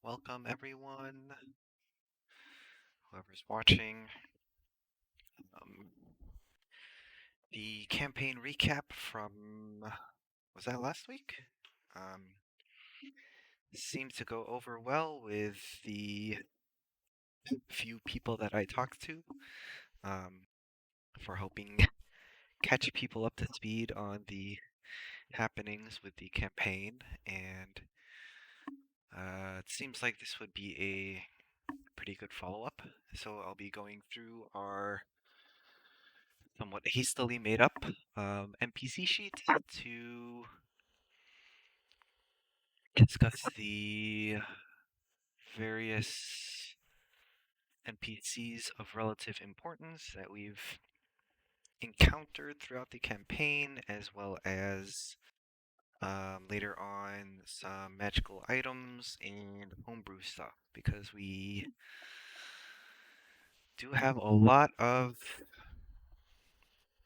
Welcome everyone, whoever's watching. Um, the campaign recap from, was that last week? Um, Seemed to go over well with the few people that I talked to, um, for helping catch people up to speed on the happenings with the campaign, and it seems like this would be a pretty good follow-up. So I'll be going through our somewhat hastily made up NPC sheet to discuss the various NPCs of relative importance that we've encountered throughout the campaign, as well as later on some magical items and homebrew stuff, because we do have a lot of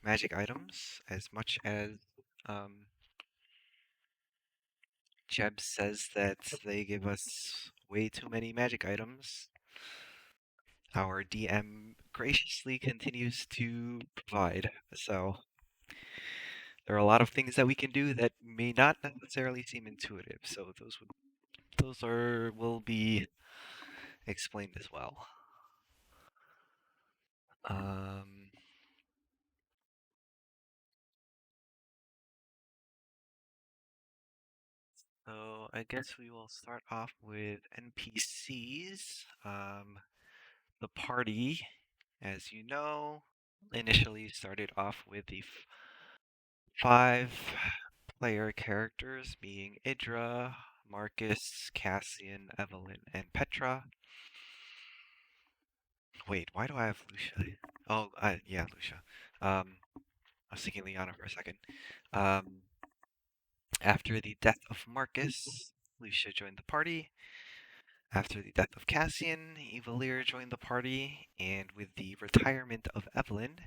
magic items, as much as um, Jeb says that they give us way too many magic items. Our DM graciously continues to provide, so there are a lot of things that we can do that may not necessarily seem intuitive. So those will be explained as well. Um, so I guess we will start off with NPCs. The party, as you know, initially started off with the five player characters being Idra, Marcus, Cassian, Evelyn, and Petra. Wait, why do I have Lucia? Oh, yeah, Lucia. I was thinking Liana for a second. Um, After the death of Marcus, Lucia joined the party. After the death of Cassian, Evalier joined the party. And with the retirement of Evelyn,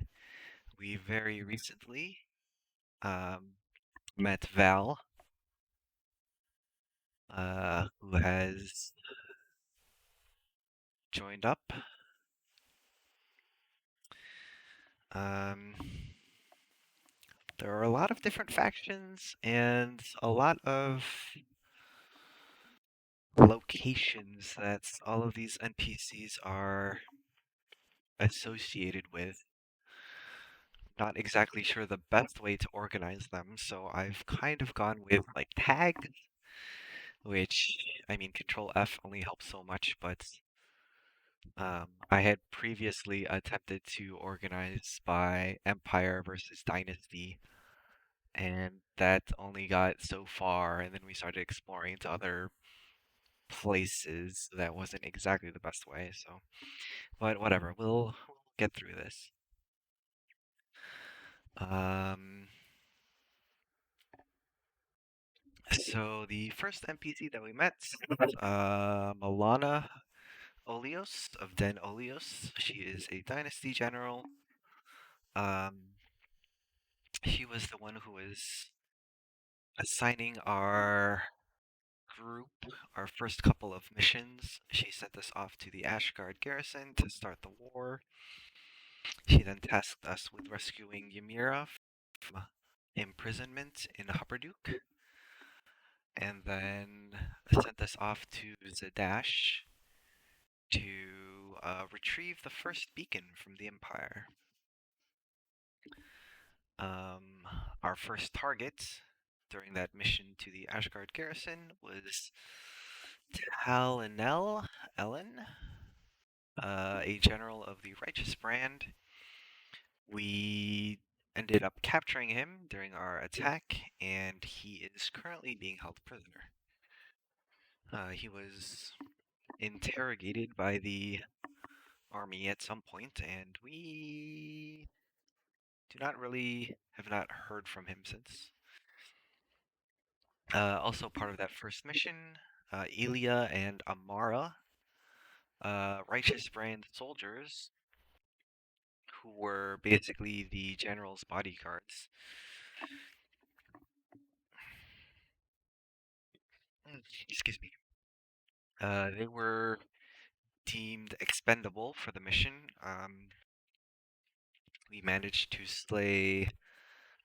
we very recently um, met Val, who has joined up. Um, there are a lot of different factions and a lot of locations that all of these NPCs are associated with. Not exactly sure the best way to organize them, so I've kind of gone with like tags, which I mean Control F only helps so much, but I had previously attempted to organize by Empire versus Dynasty, and that only got so far, and then we started exploring into other places. That wasn't exactly the best way, so but whatever, we'll get through this. Um, so the first NPC that we met, Milana Olios of Den Olios. She is a dynasty general. Um, she was the one who was assigning our group our first couple of missions. She sent us off to the Ashgard garrison to start the war. She then tasked us with rescuing Ymira from imprisonment in Hupperduke, and then sent us off to Zadash to retrieve the first beacon from the Empire. Our first target during that mission to the Ashgard garrison was Talinel Ellen, a general of the Righteous Brand. We ended up capturing him during our attack, and he is currently being held prisoner. He was interrogated by the army at some point, and we have not heard from him since. Also part of that first mission, Elia and Amara, Righteous Brand soldiers, who were basically the general's bodyguards. Excuse me. They were deemed expendable for the mission. We managed to slay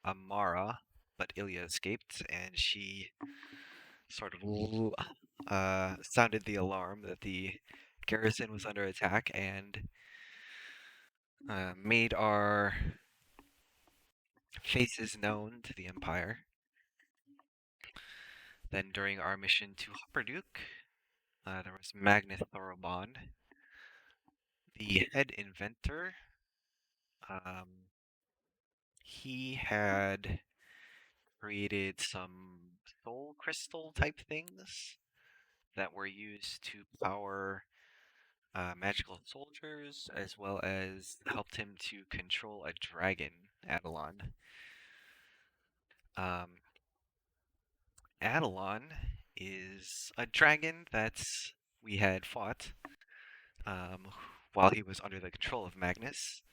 Amara, but Ilya escaped, and she sort of sounded the alarm that the garrison was under attack and made our faces known to the Empire. Then during our mission to Hopperduke, there was Magnus Thorobon, the head inventor. Um, he had created some soul crystal type things that were used to power magical soldiers, as well as helped him to control a dragon, Adelon. Um, Adelon is a dragon that we had fought um, while he was under the control of Magnus,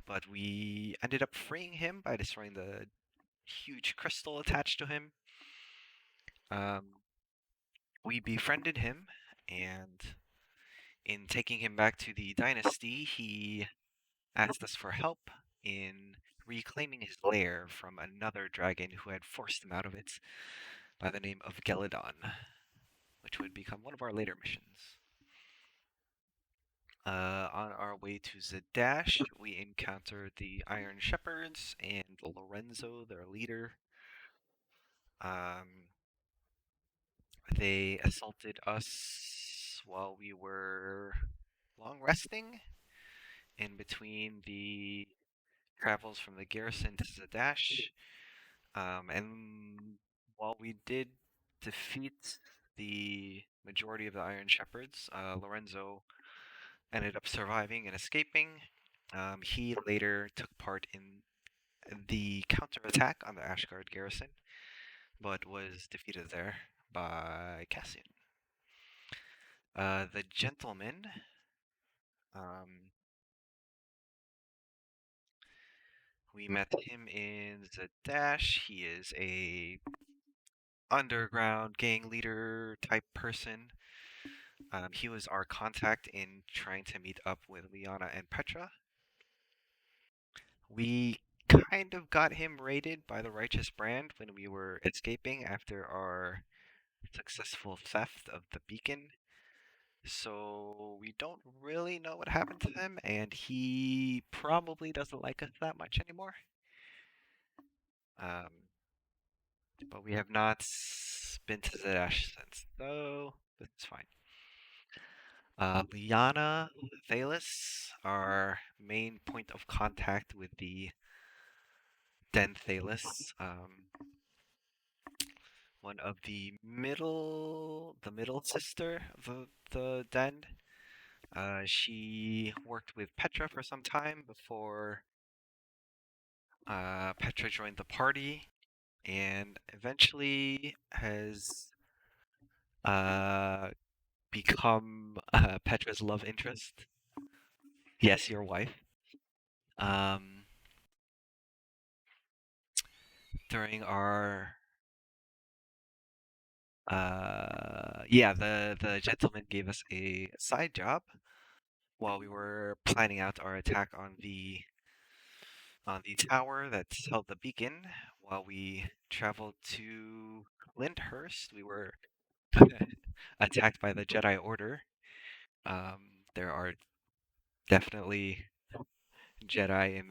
but we ended up freeing him by destroying the huge crystal attached to him. We befriended him, and in taking him back to the dynasty, he asked us for help in reclaiming his lair from another dragon who had forced him out of it by the name of Geladon, which would become one of our later missions. On our way to Zadash, we encountered the Iron Shepherds and Lorenzo, their leader. Um, they assaulted us while we were long resting in between the travels from the garrison to Zadash. And while we did defeat the majority of the Iron Shepherds, Lorenzo ended up surviving and escaping. He later took part in the counterattack on the Ashgard garrison, but was defeated there by Cassian. The gentleman, um, we met him in Zadash. He is a underground gang leader type person. He was our contact in trying to meet up with Liana and Petra. We kind of got him raided by the Righteous Brand when we were escaping after our successful theft of the beacon. So we don't really know what happened to him, and he probably doesn't like us that much anymore. Um, but we have not been to Zadash since, so this is fine. Liana Thalis, our main point of contact with the Den Thalis, one of the middle sister of the Den. She worked with Petra for some time before Petra joined the party, and eventually has uh, become Petra's love interest. Yes, your wife. Um, during our yeah, the gentleman gave us a side job while we were planning out our attack on the tower that held the beacon. While we traveled to Lyndhurst, we were attacked by the Jedi Order. There are definitely Jedi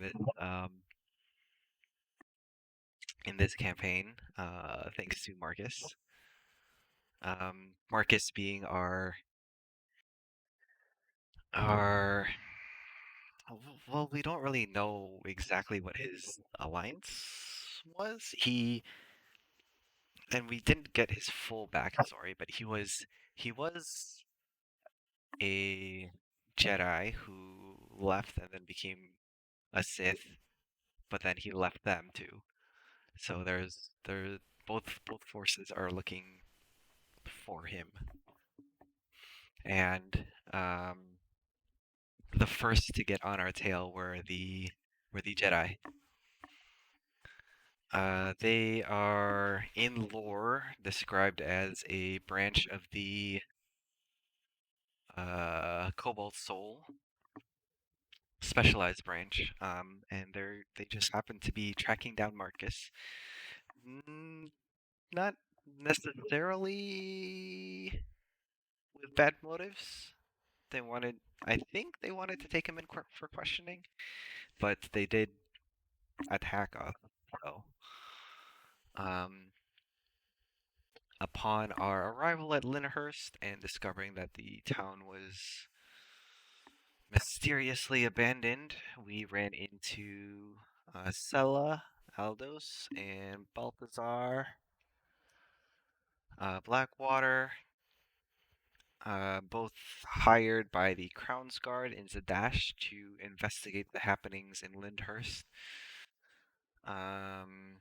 in this campaign, thanks to Marcus. Marcus being our well, we don't really know exactly what his alliance was. And we didn't get his full backstory, but he was a Jedi who left and then became a Sith, but then he left them too. So there both forces are looking for him, and the first to get on our tail were the Jedi. They are in lore described as a branch of the Cobalt Soul specialized branch, and they just happen to be tracking down Marcus. Mm, not necessarily with bad motives. They wanted, I think they wanted to take him in for questioning, but they did attack us. So, um, upon our arrival at Lyndhurst and discovering that the town was mysteriously abandoned, we ran into Sella, Aldos, and Balthazar, Blackwater, both hired by the Crown's Guard in Zadash to investigate the happenings in Lyndhurst. Um,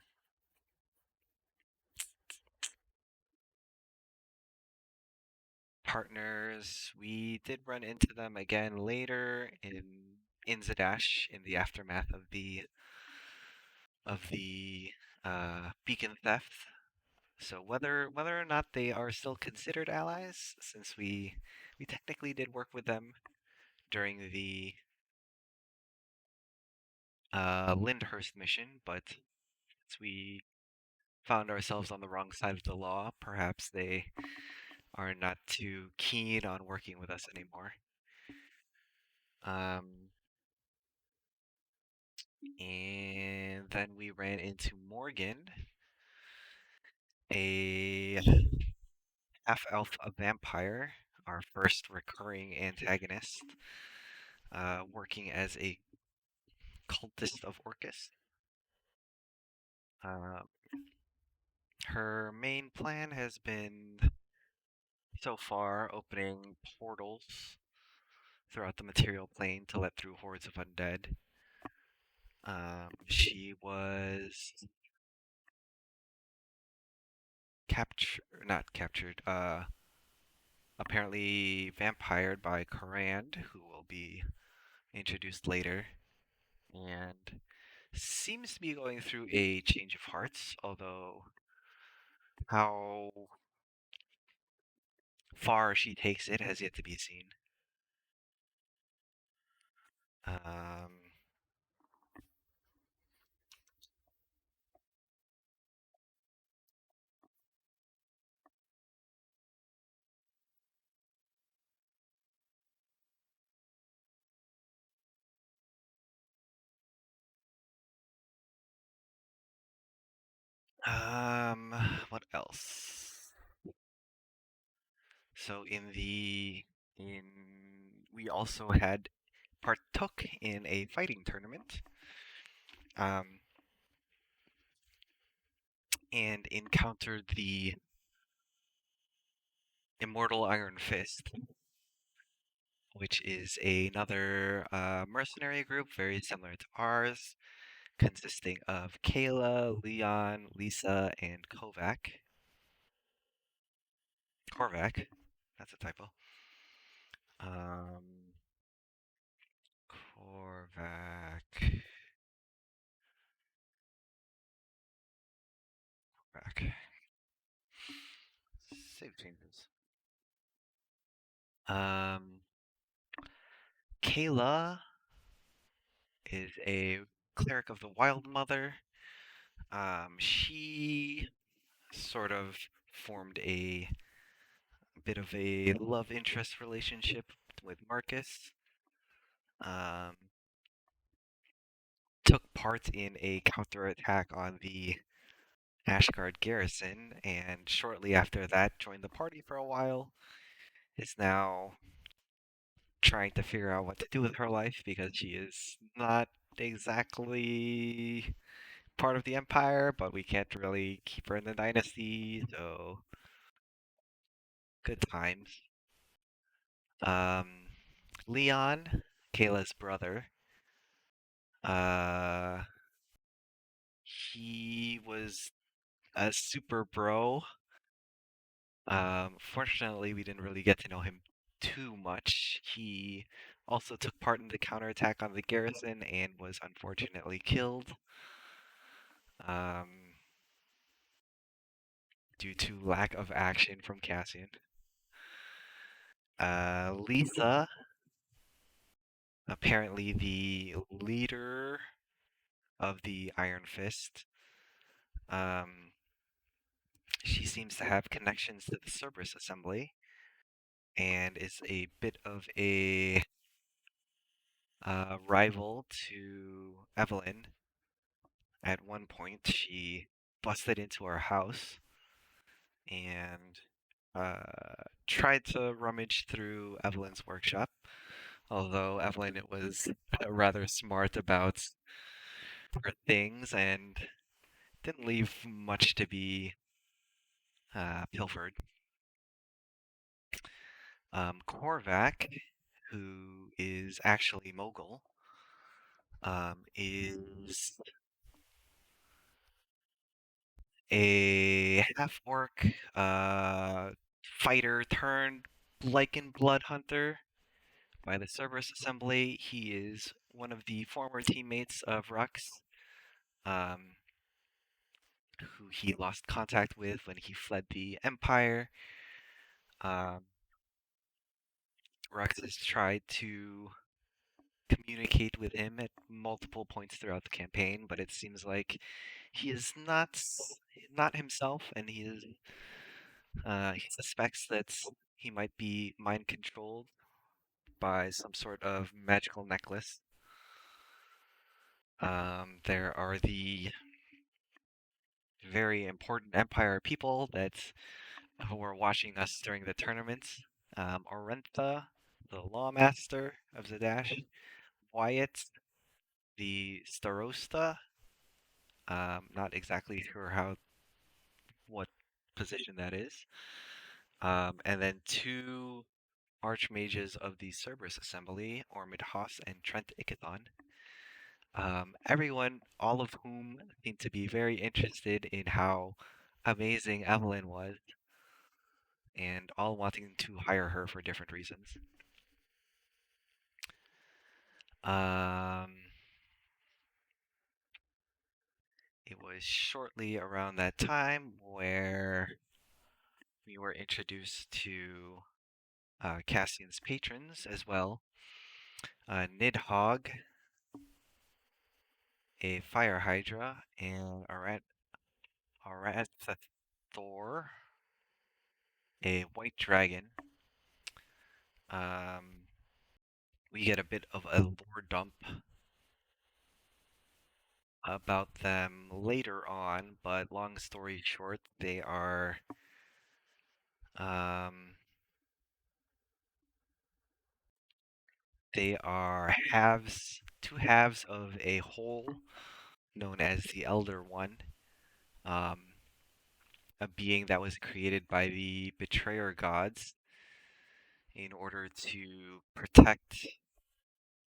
Partners, we did run into them again later in Zadash in the aftermath of the beacon theft. So whether or not they are still considered allies, since we technically did work with them during the Lyndhurst mission, but since we found ourselves on the wrong side of the law, perhaps they are not too keen on working with us anymore. Um, and then we ran into Morgan, a half-elf vampire, our first recurring antagonist, working as a cultist of Orcus. Uh, Her main plan has been, so far, opening portals throughout the material plane to let through hordes of undead. She was not captured, apparently vampired by Korand, who will be introduced later, and seems to be going through a change of hearts, although how far she takes it has yet to be seen. Um, um, what else? So in we also had partook in a fighting tournament, um, and encountered the Immortal Iron Fist, which is another mercenary group very similar to ours, consisting of Kayla, Leon, Lisa, and Kovac. Korvac. That's a typo. Um, Korvac. Korvac. Save changes. Um, Kayla is a cleric of the Wild Mother. She sort of formed a bit of a love interest relationship with Marcus. Um, took part in a counterattack on the Ashgard garrison, and shortly after that joined the party for a while. Is now trying to figure out what to do with her life because she is not exactly part of the empire, but we can't really keep her in the dynasty, so good times. Um, Leon, Kayla's brother, uh, he was a super bro. Fortunately, we didn't really get to know him too much. He also took part in the counterattack on the garrison and was unfortunately killed um, due to lack of action from Cassian. Lisa, apparently the leader of the Iron Fist, um, she seems to have connections to the Cerberus Assembly and is a bit of a rival to Evelyn. At one point, she busted into our house and tried to rummage through Evelyn's workshop, although Evelyn was rather smart about her things and didn't leave much to be pilfered. Korvac, who is actually Mogul, is a half-orc fighter turned Lycan blood hunter by the Cerberus Assembly. He is one of the former teammates of Rux, um, who he lost contact with when he fled the Empire. Um, Rux has tried to communicate with him at multiple points throughout the campaign, but it seems like he is not himself, and he suspects that he might be mind controlled by some sort of magical necklace. There are the very important Empire people that who were watching us during the tournaments. Orentha, the Lawmaster of Zadash, Wyatt, the Starosta. Not exactly sure what position that is. And then two Archmages of the Cerberus Assembly, Ormid Haas and Trent Ikathon. Everyone, all of whom seem to be very interested in how amazing Evelyn was, and all wanting to hire her for different reasons. Um, it was shortly around that time where we were introduced to Cassian's patrons as well. Nidhogg, a fire hydra, and Arathathor, a white dragon. Um, we get a bit of a lore dump about them later on, but long story short, um, they are two halves of a whole known as the Elder One, um, a being that was created by the Betrayer gods in order to protect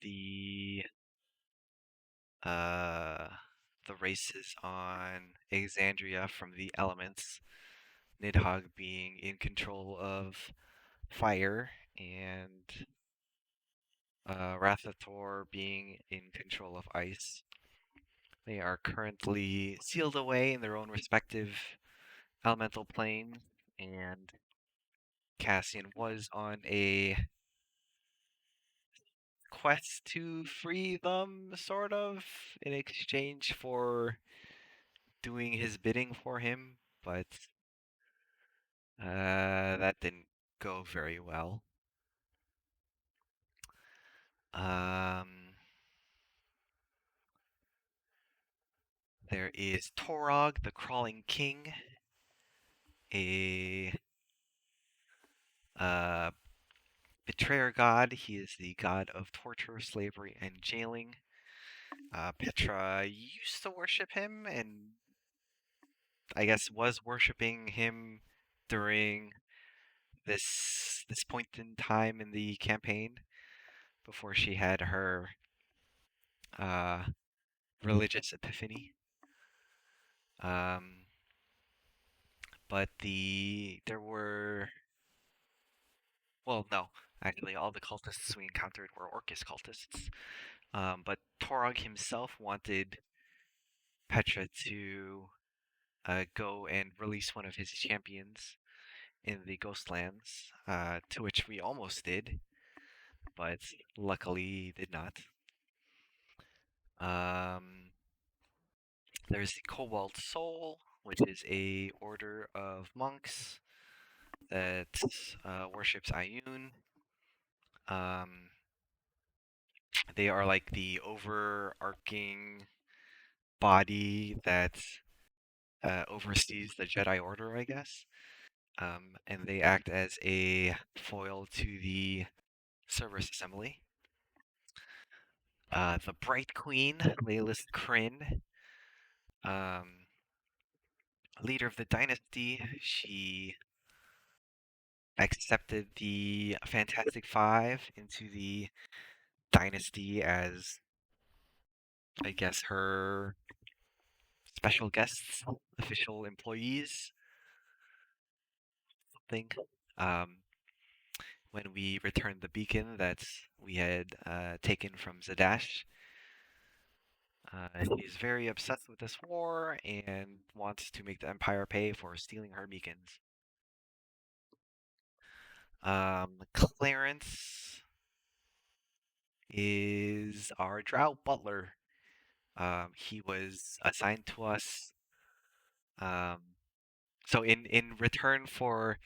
the uh, the races on Exandria from the elements. Nidhogg being in control of fire and Rathator being in control of ice. They are currently sealed away in their own respective elemental planes, and Cassian was on a quest to free them, sort of, in exchange for doing his bidding for him, but that didn't go very well. Um, there is Torog, the Crawling King, a uh, betrayer god. He is the god of torture, slavery, and jailing. Petra used to worship him, and I guess was worshiping him during this point in time in the campaign before she had her uh, religious epiphany. Um, but there were, well, no, actually all the cultists we encountered were Orcus cultists. But Torog himself wanted Petra to go and release one of his champions in the Ghostlands, to which we almost did, but luckily did not. Um, there's the Cobalt Soul, which is a order of monks that worships Ayun. Um, they are like the overarching body that oversees the Jedi Order, I guess. And they act as a foil to the Cerberus Assembly. The Bright Queen, Laylis Kryn, um, leader of the dynasty. She accepted the Fantastic Five into the dynasty as, I guess, her special guests, official employees, something. Um, when we returned the beacon that we had taken from Zadash, she's very obsessed with this war and wants to make the Empire pay for stealing her beacons. Clarence is our Drow butler. He was assigned to us. Um, so in return for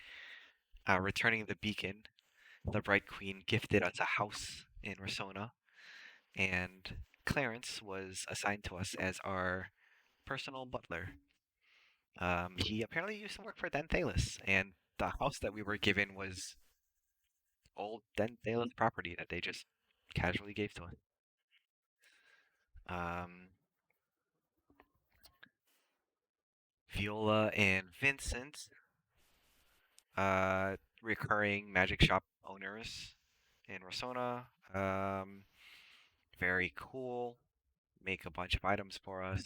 returning the beacon, the Bright Queen gifted us a house in Rasona, and Clarence was assigned to us as our personal butler. He apparently used to work for Denthalis, and the house that we were given was old Denthalis property that they just casually gave to us. Um, Viola and Vincent, recurring magic shop owners in Rosona. Very cool. Make a bunch of items for us.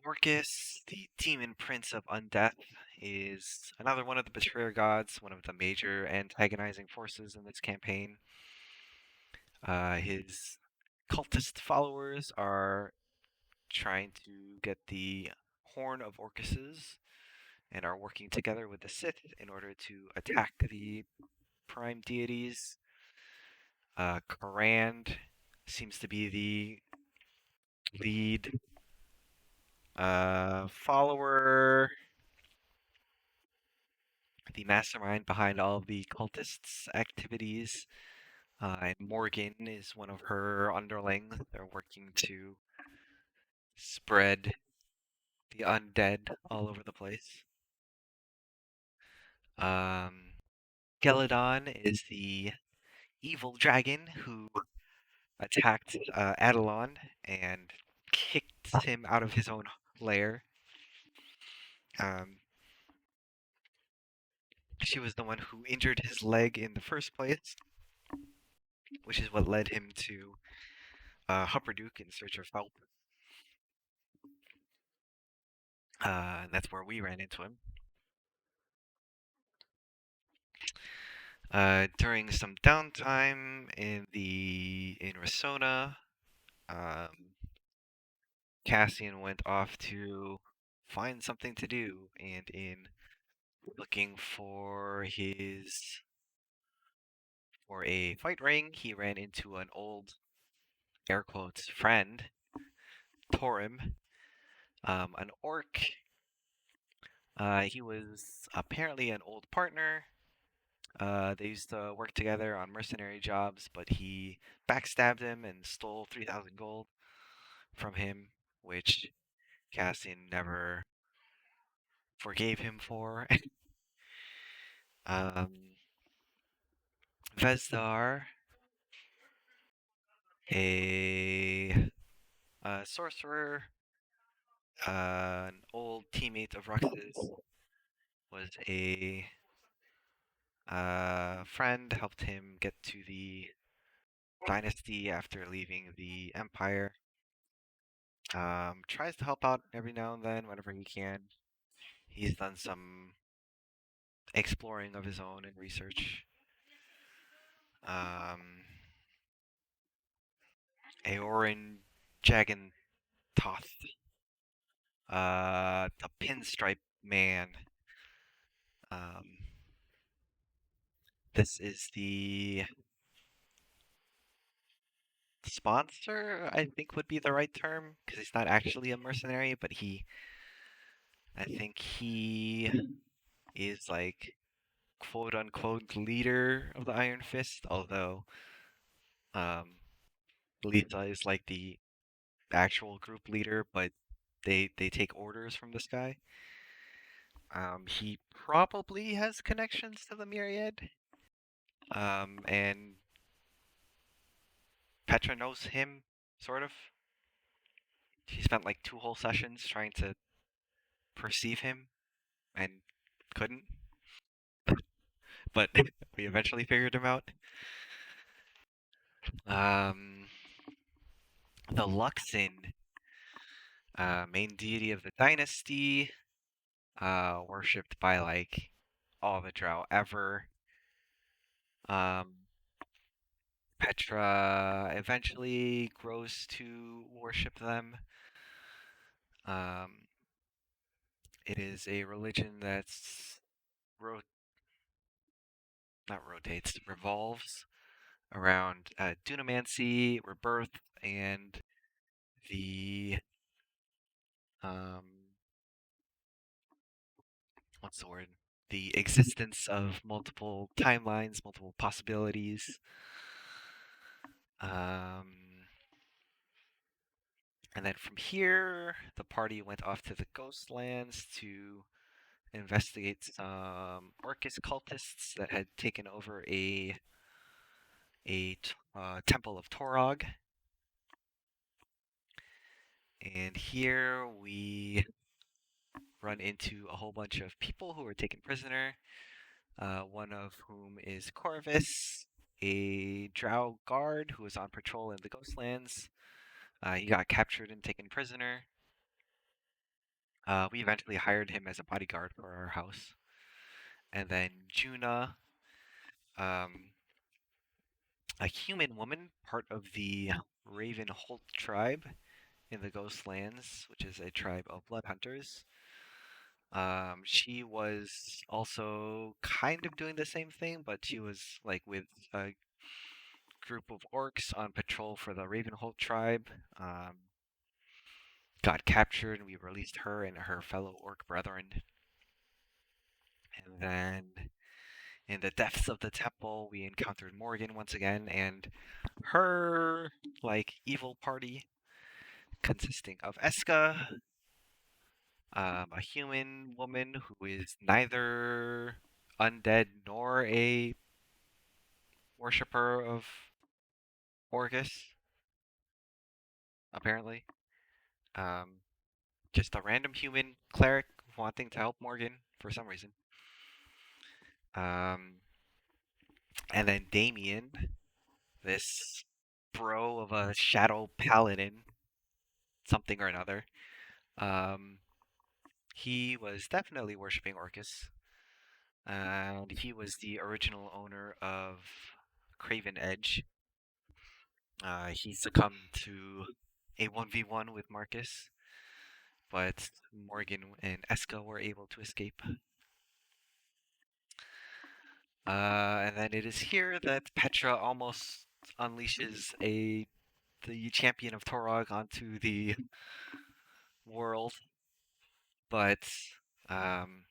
Orcus, the demon prince of undeath, is another one of the betrayer gods, one of the major antagonizing forces in this campaign. His cultist followers are trying to get the Horn of Orcuses and are working together with the Sith in order to attack the prime deities. Karand seems to be the lead follower, the mastermind behind all of the cultists' activities. And Morgan is one of her underlings. They're working to spread the undead all over the place. Um, Geladon is the evil dragon who attacked Adelon and kicked him out of his own lair. Um, she was the one who injured his leg in the first place, which is what led him to Hupperduke in search of help. That's where we ran into him. During some downtime in Rasona, um, Cassian went off to find something to do, and in looking for a fight ring, he ran into an old air quotes friend, Torim, an orc. He was apparently an old partner. They used to work together on mercenary jobs, but he backstabbed him and stole 3,000 gold from him, which Cassian never forgave him for. um, Vesdar, a, sorcerer, an old teammate of Rux's, was a friend, helped him get to the dynasty after leaving the empire. Tries to help out every now and then whenever he can. He's done some exploring of his own and research. Um, Aorin Jagantoth, the Pinstripe Man. Um, this is the sponsor, I think would be the right term, because he's not actually a mercenary, but I think he is like quote unquote leader of the Iron Fist, although um, Lisa is like the actual group leader, but they take orders from this guy. He probably has connections to the Myriad, and Petra knows him, sort of. She spent like 2 whole sessions trying to perceive him and couldn't, but we eventually figured him out. Um, the Luxon, main deity of the dynasty, worshipped by like all the Drow ever. Um, Petra eventually grows to worship them. Um, it is a religion that's ro- not rotates, revolves around dunamancy, rebirth, and the um, what's the word? The existence of multiple timelines, multiple possibilities. Um, and then from here, the party went off to the Ghostlands to investigate some Orcus cultists that had taken over a temple of Torog. And here we run into a whole bunch of people who are taken prisoner. One of whom is Corvus, a Drow guard who was on patrol in the Ghostlands. He got captured and taken prisoner. We eventually hired him as a bodyguard for our house. And then Juna, um, a human woman, part of the Raven Holt tribe in the Ghostlands, which is a tribe of blood hunters. She was also kind of doing the same thing, but she was like with a group of orcs on patrol for the Ravenholt tribe. Got captured, and we released her and her fellow orc brethren. And then in the depths of the temple, we encountered Morgan once again, and her like evil party consisting of Eska, a human woman who is neither undead nor a worshipper of Orcus, apparently. Um, just a random human cleric wanting to help Morgan for some reason. Um, and then Damien, this bro of a shadow paladin, something or another. Um, he was definitely worshipping Orcus, and he was the original owner of Craven Edge. He succumbed to a 1v1 with Marcus, but Morgan and Eska were able to escape. And then it is here that Petra almost unleashes the champion of Torog onto the world, but um,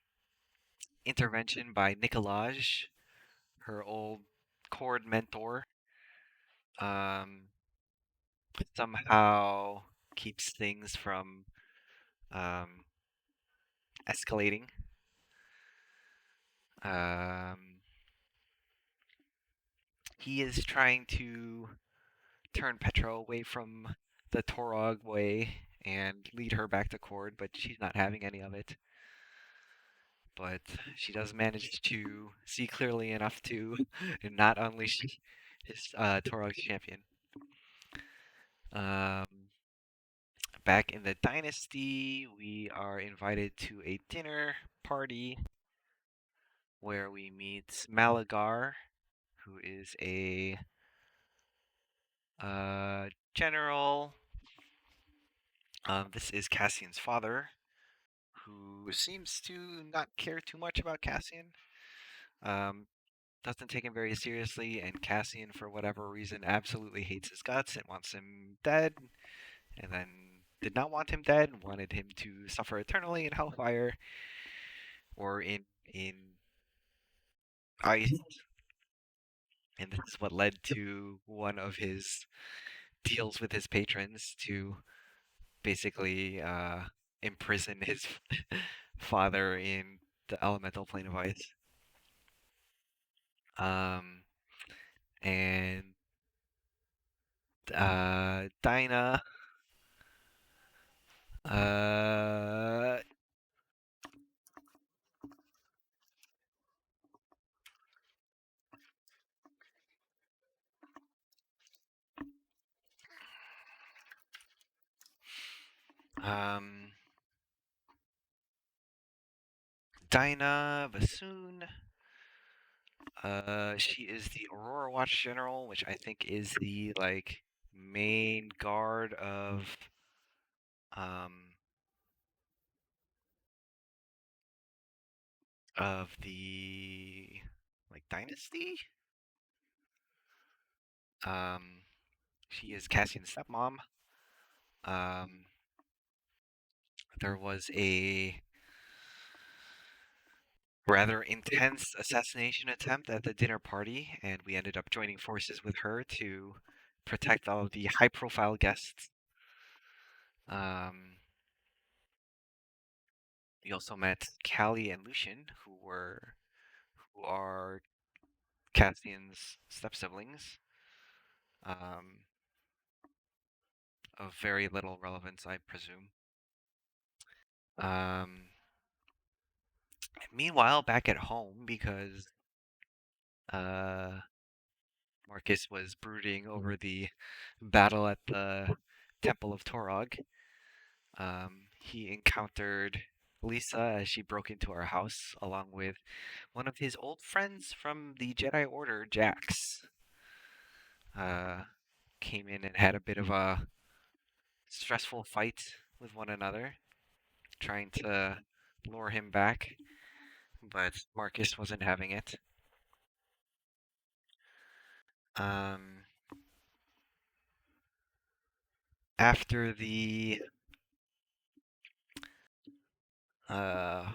intervention by Nicolaj, her old Cord mentor, um, somehow keeps things from um, escalating. Um, he is trying to turn Petra away from the Torog way and lead her back to Cord, but she's not having any of it. But she does manage to see clearly enough to not unleash his Torog champion. Um, back in the dynasty, we are invited to a dinner party where we meet Malagar, who is a general. This is Cassian's father, who seems to not care too much about Cassian. Um, doesn't take him very seriously, and Cassian, for whatever reason, absolutely hates his guts and wants him dead, and then did not want him dead and wanted him to suffer eternally in hellfire or in ice. And this is what led to one of his deals with his patrons to basically imprison his father in the elemental plane of ice. Um, and Dinah, uh, um, Dinah Bassoon. She is the Aurora Watch General, which I think is the like main guard um of the like dynasty. Um, she is Cassian's stepmom. Um, there was a rather intense assassination attempt at the dinner party, and we ended up joining forces with her to protect all of the high-profile guests. Um, we also met Callie and Lucian, who are Cassian's step siblings. Um, of very little relevance, I presume. Um, meanwhile, back at home, because uh, Marcus was brooding over the battle at the Temple of Torog, he encountered Lisa as she broke into our house, along with one of his old friends from the Jedi Order, Jax. Uh, came in and had a bit of a stressful fight with one another, trying to lure him back, but Marcus wasn't having it. Um, after the uh,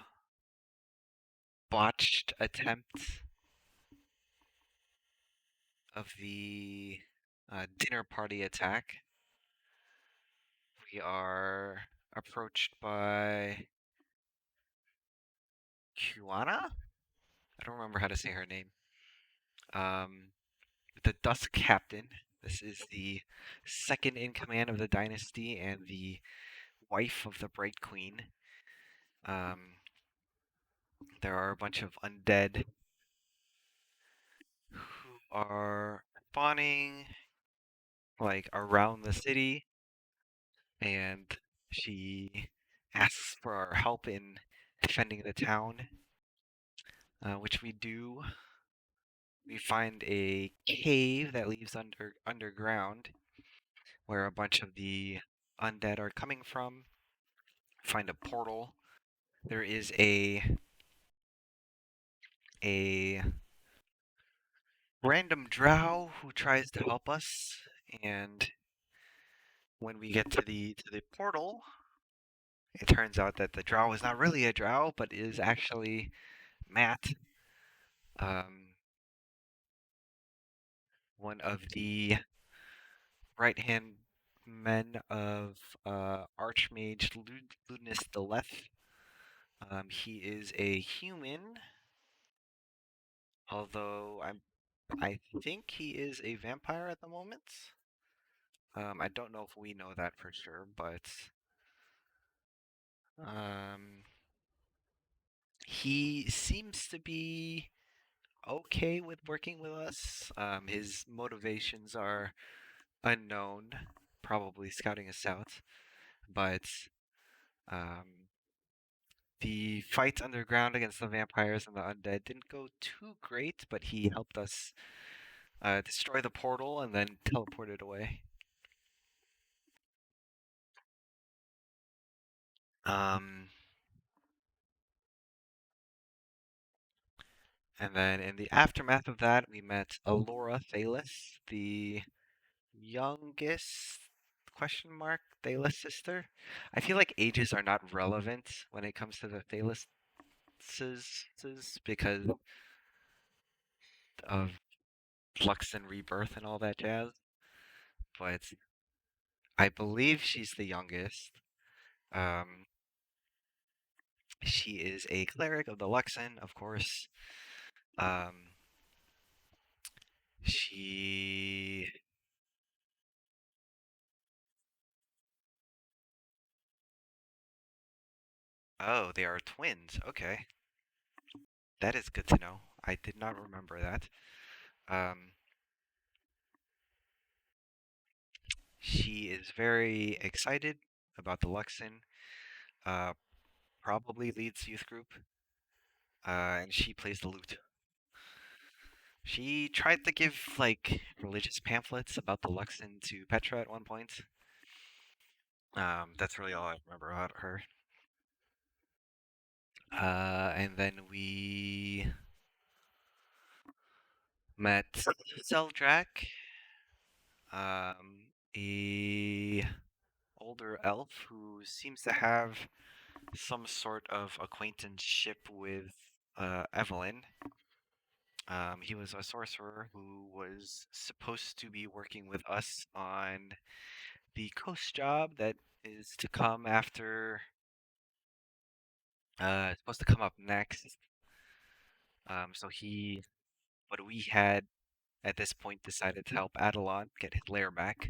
botched attempt of the dinner party attack, we are approached by Kuana? I don't remember how to say her name. Um, the Dusk Captain. This is the second in command of the dynasty and the wife of the Bright Queen. Um, there are a bunch of undead who are spawning like around the city, and she asks for our help in defending the town, which we do. We find a cave that leads underground, where a bunch of the undead are coming from. Find a portal. There is a random drow who tries to help us, and when we get to the portal, it turns out that the drow is not really a drow, but is actually Matt, um, one of the right-hand men of Archmage Ludinus Deleth. He is a human, although I think he is a vampire at the moment. I don't know if we know that for sure, but um, he seems to be okay with working with us. His motivations are unknown, probably scouting us out, but um, the fight underground against the vampires and the undead didn't go too great, but he helped us destroy the portal and then teleport it away. Um, And then in the aftermath of that, we met Alora Thalis, the youngest question mark Thalis sister. I feel like ages are not relevant when it comes to the Thalises because of flux and rebirth and all that jazz. But I believe she's the youngest. Um, she is a cleric of the Luxon, of course. Um, she. Oh, they are twins. Okay. That is good to know. I did not remember that. Um, she is very excited about the Luxon. Uh, probably leads youth group. And she plays the lute. She tried to give like religious pamphlets about the Luxon to Petra at one point. That's really all I remember about her. And then we met Zeldrak, a older elf who seems to have some sort of acquaintanceship with Evelyn. He was a sorcerer who was supposed to be working with us on the coast job that is to come after, supposed to come up next. But we had at this point decided to help Adelon get his lair back.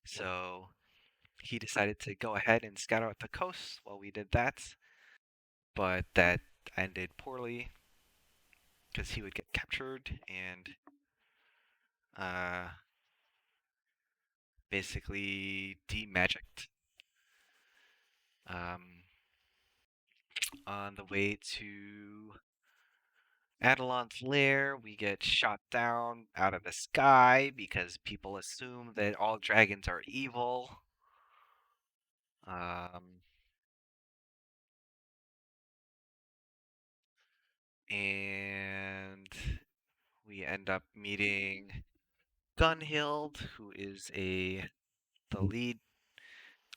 So he decided to go ahead and scout out the coast while we did that. But that ended poorly because he would get captured and uh, basically demagicked. Um, on the way to Adelon's lair, we get shot down out of the sky because people assume that all dragons are evil. Um, and we end up meeting Gunhild, who is the lead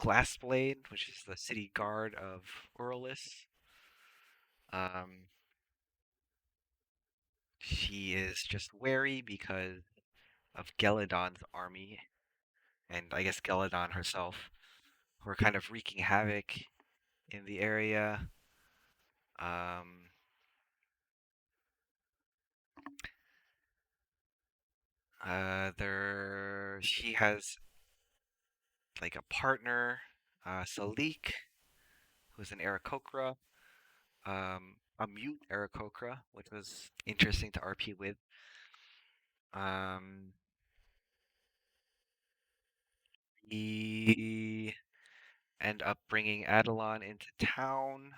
Glassblade, which is the city guard of Urlis. Um, she is just wary because of Geladon's army, and I guess Geladon herself, who are kind of wreaking havoc in the area. Um, she has like a partner, Salik, who's an Aarakocra, a mute Aarakocra, which was interesting to RP with. Um, we end up bringing Adelon into town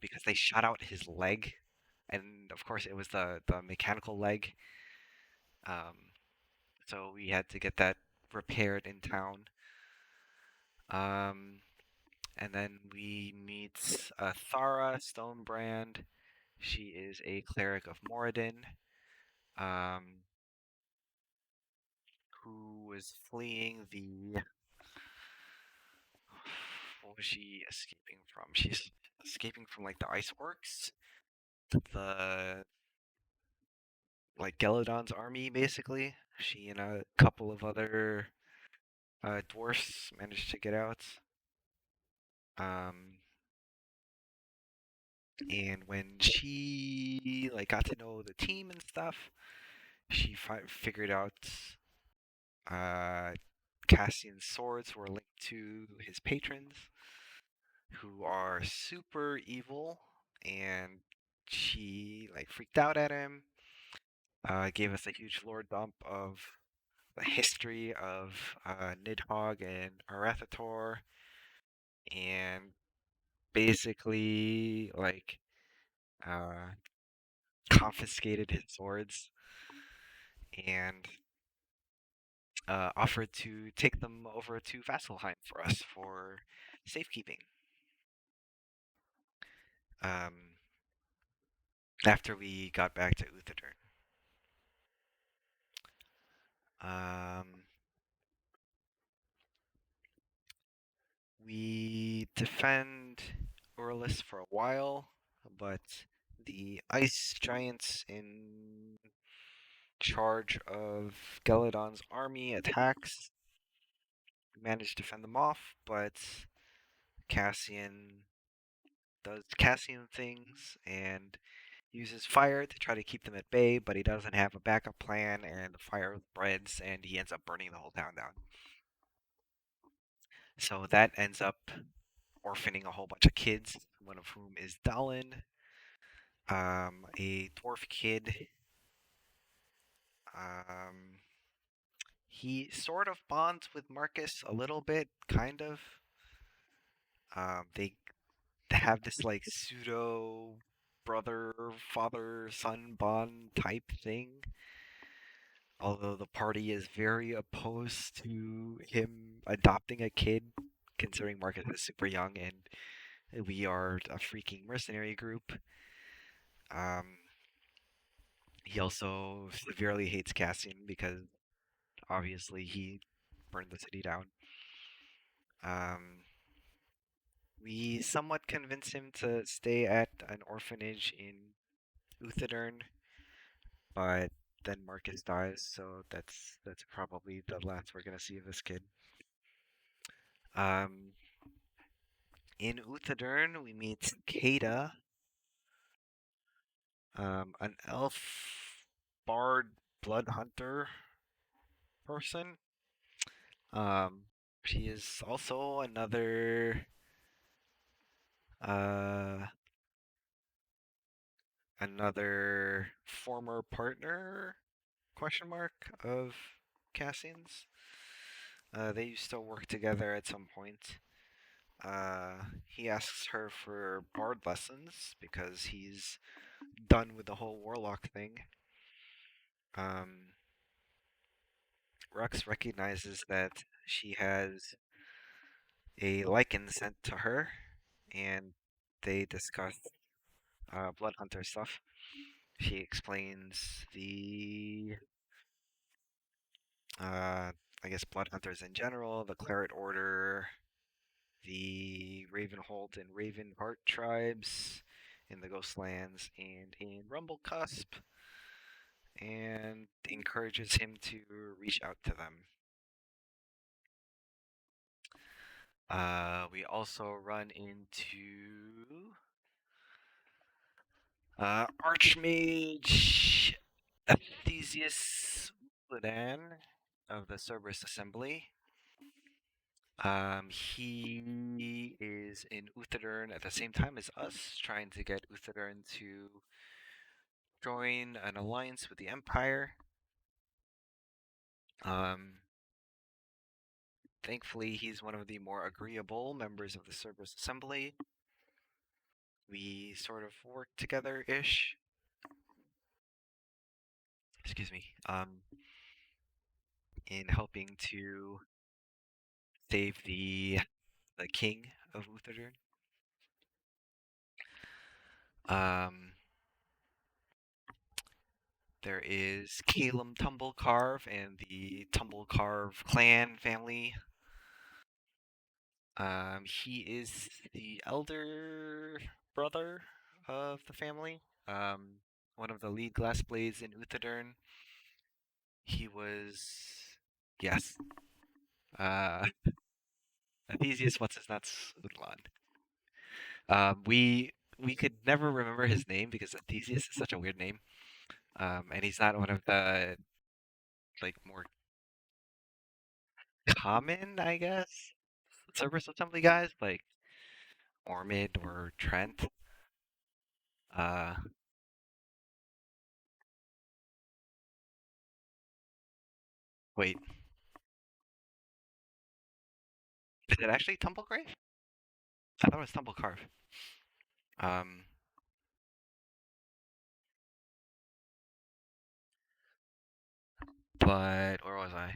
because they shot out his leg, and of course it was the mechanical leg. Um, so we had to get that repaired in town. Um, and then we meet Thara Stonebrand. She is a cleric of Moradin, um, who was fleeing the. What was she escaping from? She's escaping from like the ice orcs, the like Geladon's army, basically. She and a couple of other dwarfs managed to get out. Um, and when she like got to know the team and stuff, she figured out uh, Cassian's swords were linked to his patrons, who are super evil, and she like freaked out at him. Gave us a huge lore dump of the history of Nidhogg and Arathator, and basically like uh, confiscated his swords and offered to take them over to Vasselheim for us for safekeeping. Um, after we got back to Uthadern. Um, we defend Orlis for a while, but the ice giants in charge of Geladon's army attacks. We manage to fend them off, but Cassian does Cassian things and uses fire to try to keep them at bay, but he doesn't have a backup plan, and the fire spreads, and he ends up burning the whole town down. So that ends up orphaning a whole bunch of kids, one of whom is Dallin, a dwarf kid. Um, he sort of bonds with Marcus a little bit, kind of. They have this like pseudo brother father son bond type thing. Although the party is very opposed to him adopting a kid, considering Marcus is super young and we are a freaking mercenary group. Um, he also severely hates Cassian because obviously he burned the city down. Um, we somewhat convince him to stay at an orphanage in Uthadern, but then Marcus dies, so that's probably the last we're gonna see of this kid. Um, in Uthadern, we meet Kada, an elf bard blood hunter person. Um, she is also uh, another former partner question mark of Cassian's. They used to work together at some point. He asks her for bard lessons because he's done with the whole warlock thing. Um, Rux recognizes that she has a lichen sent to her, and they discuss blood hunter stuff. She explains I guess, blood hunters in general, the Claret Order, the Ravenhold and Ravenheart tribes in the Ghostlands and in Rumblecusp, and encourages him to reach out to them. We also run into Archmage Ephesius Ludan of the Cerberus Assembly. He is in Uthadern at the same time as us, trying to get Uthadern to join an alliance with the Empire. Um, Thankfully, he's one of the more agreeable members of the Cerberus Assembly. We sort of work together-ish. Excuse me. In helping to save the king of Uthadern. Um, there is Calum Tumblecarve and the Tumblecarve clan family. He is the elder brother of the family. One of the lead glassblades in Uthadern. He was, yes, uh, Ephesius, what's his nuts, Utlan. We could never remember his name because Ephesius is such a weird name. And he's not one of the like more common, I guess, Cerberus Assembly guys like Ormid or Trent. Uh, Wait, is it actually Tumblegrave? I thought it was Tumblecarve. Um, but where was I?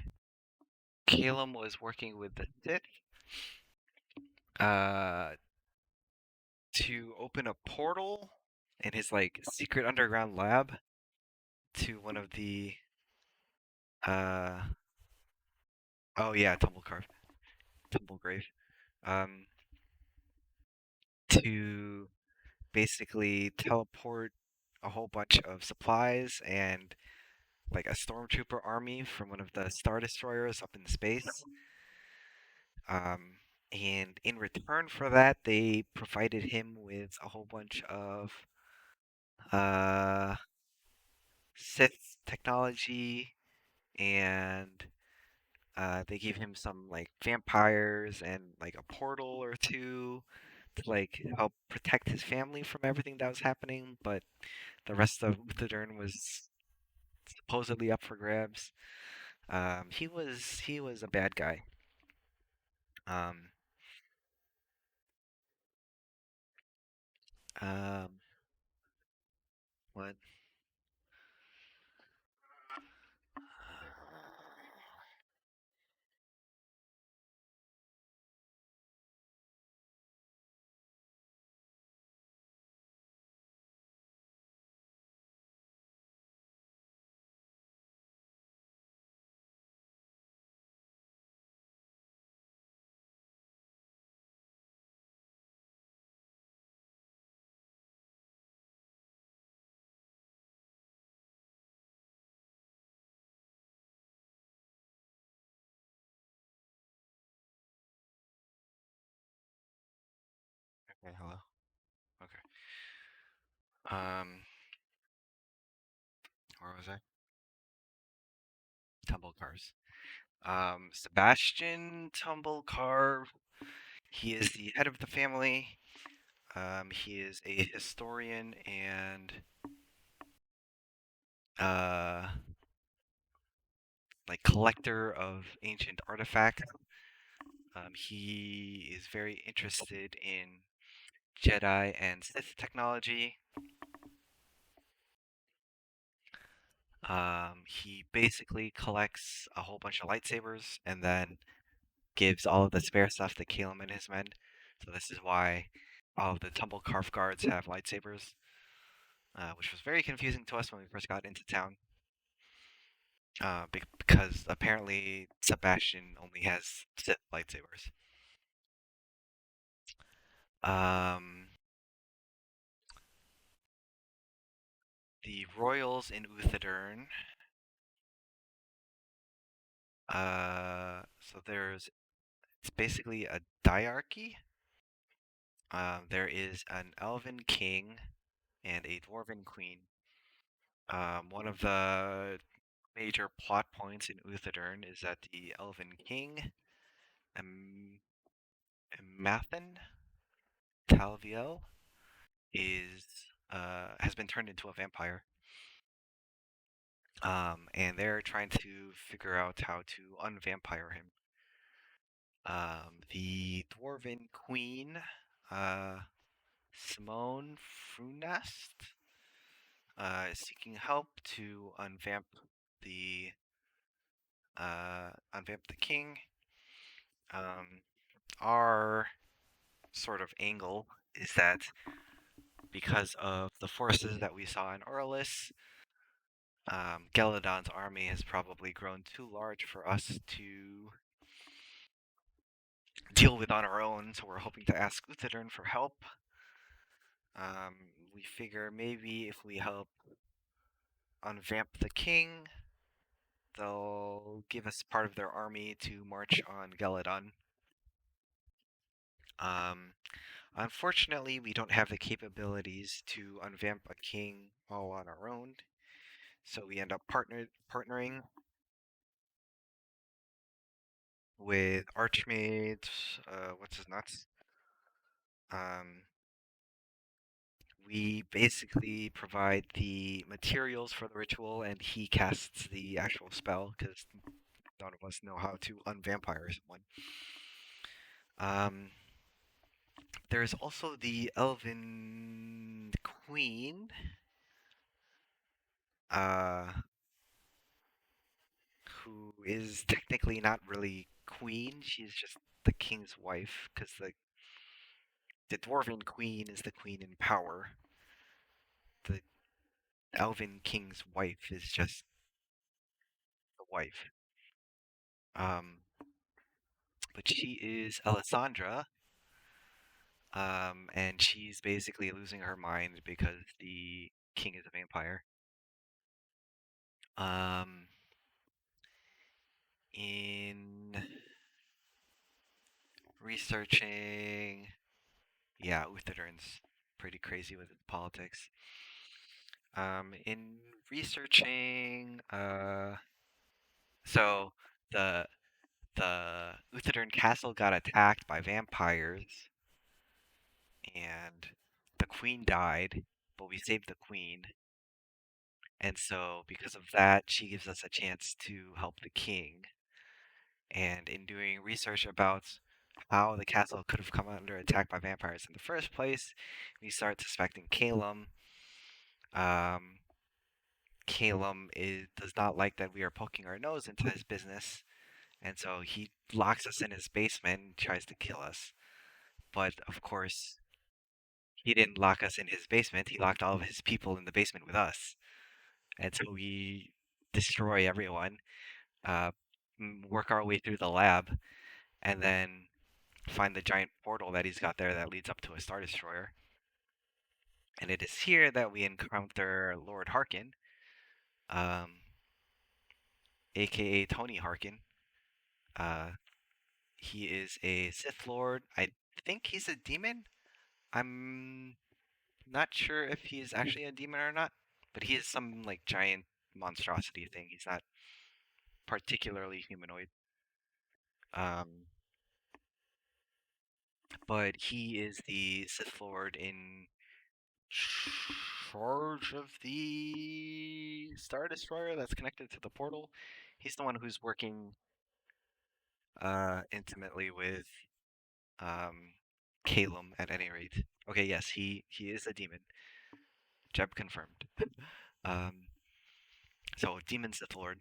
Calum was working with the Sith uh, to open a portal in his like secret underground lab to one of the uh oh yeah, Tumblegrave. Um to basically teleport a whole bunch of supplies and like a stormtrooper army from one of the Star Destroyers up in space. Um, and in return for that, they provided him with a whole bunch of uh, Sith technology, and they gave him some like vampires and like a portal or two to like help protect his family from everything that was happening. But the rest of Luthadern was supposedly up for grabs. He was a bad guy. Um, um, what? Okay, hello. Okay. Um, where was I? Tumble cars. Sebastian Tumblecar. He is the head of the family. He is a historian and uh, like collector of ancient artifacts. He is very interested in Jedi and Sith technology. He basically collects a whole bunch of lightsabers and then gives all of the spare stuff to Caleb and his men. So this is why all of the Tumble Carf guards have lightsabers, which was very confusing to us when we first got into town. Because apparently Sebastian only has Sith lightsabers. Um, the royals in Uthadern. So there's it's basically a diarchy. There is an elven king and a dwarven queen. One of the major plot points in Uthadern is that the elven king, Em- Emathan Talviel, is has been turned into a vampire. And they're trying to figure out how to unvampire him. The dwarven queen, uh, Simone Frunast, is seeking help to the unvamp the king. Um, our sort of angle is that because of the forces that we saw in Orlis, Geladon's army has probably grown too large for us to deal with on our own, so we're hoping to ask Uthadern for help. We figure maybe if we help unvamp the king, they'll give us part of their army to march on Geladon. Um, Unfortunately, we don't have the capabilities to unvamp a king all on our own, so we end up partnering with Archmage. What's his nuts? Um, we basically provide the materials for the ritual, and he casts the actual spell because none of us know how to unvampire someone. Um, there's also the Elven Queen, uh, who is technically not really queen. She's just the king's wife, because the Dwarven Queen is the queen in power. Elven King's wife is just the wife. Um, but she is Alessandra, and she's basically losing her mind because the king is a vampire. Um, in researching, yeah, Uthadern's pretty crazy with his politics. In researching, so the the Uthadern castle got attacked by vampires, and the queen died, but we saved the queen. And so, because of that, she gives us a chance to help the king. And in doing research about how the castle could have come under attack by vampires in the first place, we start suspecting Calum. Um, does not like that we are poking our nose into his business, and so he locks us in his basement and tries to kill us. But of course, he didn't lock us in his basement. He locked all of his people in the basement with us. And so we destroy everyone, uh, work our way through the lab, and then find the giant portal that he's got there that leads up to a Star Destroyer. And it is here that we encounter Lord Harkin, um, aka Tony Harkin. Uh, he is a Sith Lord. I think he's a demon. I'm not sure if he's actually a demon or not, but he is some like giant monstrosity thing. He's not particularly humanoid. Um, but he is the Sith Lord in charge of the Star Destroyer that's connected to the portal. He's the one who's working intimately with um, Calum at any rate. Okay, yes, he is a demon. Jeb confirmed. Um, so demon Sith Lord.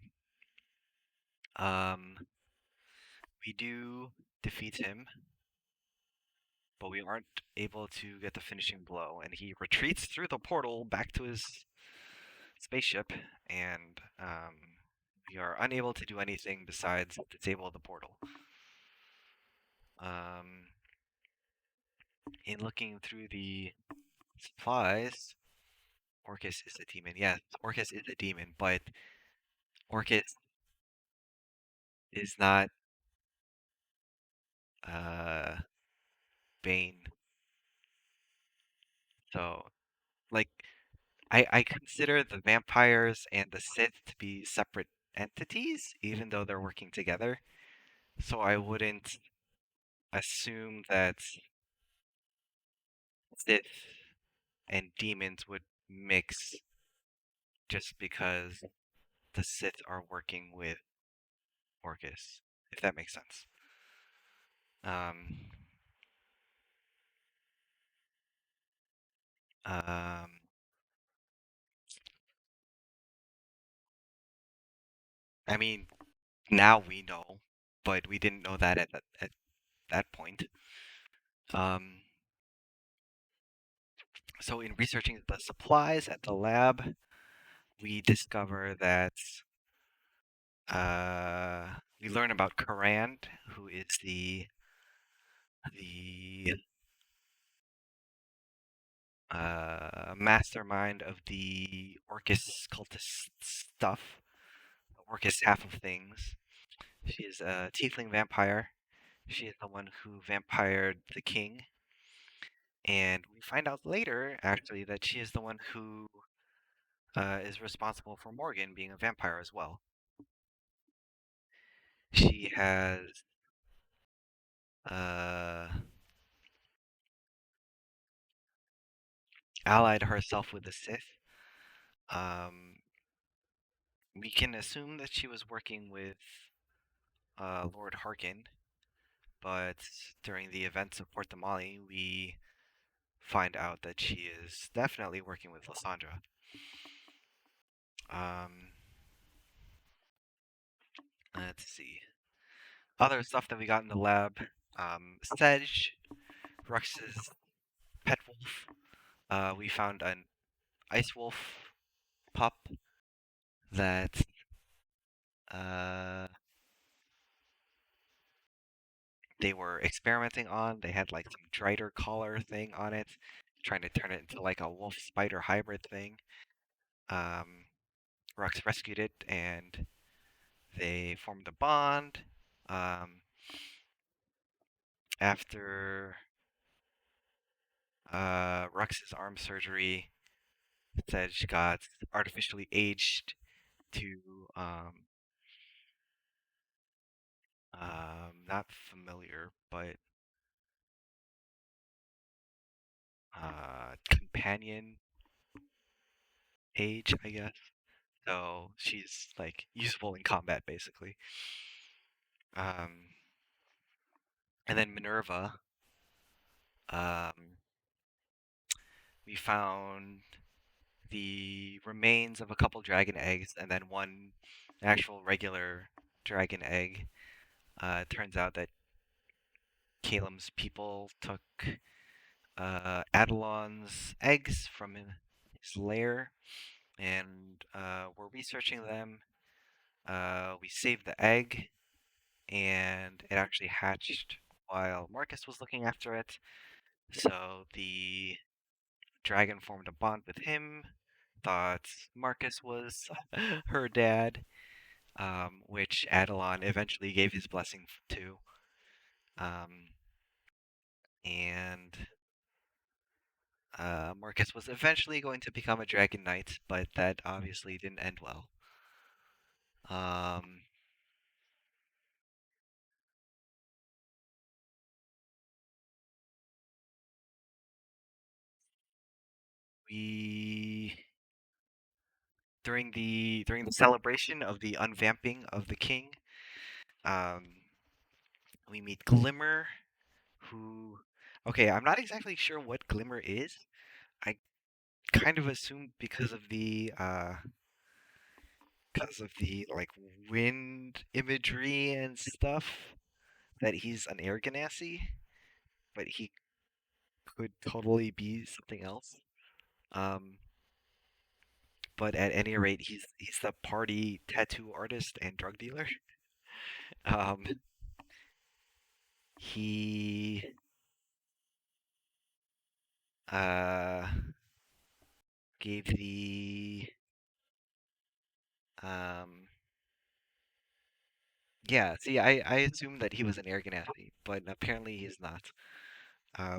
Um, we do defeat him, but we aren't able to get the finishing blow, and he retreats through the portal back to his spaceship, and we are unable to do anything besides disable the portal. Um, in looking through the supplies, Orcus is a demon. Yes, Orcus is a demon, but Orcus is not uh, Bane. So, like, I consider the vampires and the Sith to be separate entities, even though they're working together. So I wouldn't assume that Sith and demons would mix just because the Sith are working with Orcus, if that makes sense. Um, um, I mean, now we know, but we didn't know that at that point. Um, so in researching the supplies at the lab, we discover that we learn about Karand, who is the mastermind of the Orcus cultist stuff, the Orcus half of things. She is a tiefling vampire. She is the one who vampired the king. And we find out later, actually, that she is the one who is responsible for Morgan being a vampire as well. She has uh, allied herself with the Sith. Um, we can assume that she was working with Lord Harkin, but during the events of Port Damali, we find out that she is definitely working with Lysandra. Um, let's see. Other stuff that we got in the lab. Sedge, Rux's pet wolf. We found an ice wolf pup that uh, they were experimenting on. They had like some drider collar thing on it, trying to turn it into like a wolf spider hybrid thing. Um, Rux rescued it and they formed a bond. Um, After Rux's arm surgery, said she got artificially aged to not familiar, but companion age, I guess. So she's like useful in combat, basically. Um, and then Minerva, um, we found the remains of a couple dragon eggs and then one actual regular dragon egg. Turns out that Calem's people took Adelon's eggs from his lair and we're researching them. We saved the egg, and it actually hatched while Marcus was looking after it. So the dragon formed a bond with him, thought Marcus was her dad, which Adelon eventually gave his blessing to. Um, and Marcus was eventually going to become a dragon knight, but that obviously didn't end well. Um, we during the celebration of the unvamping of the king, um, we meet Glimmer, who, okay, I'm not exactly sure what Glimmer is. I kind of assumed because of the like wind imagery and stuff that he's an air genasi, but he could totally be something else. Um, but at any rate, he's the party tattoo artist and drug dealer. Um, he uh gave the um yeah, see, I assumed that he was an air genasi, but apparently he's not.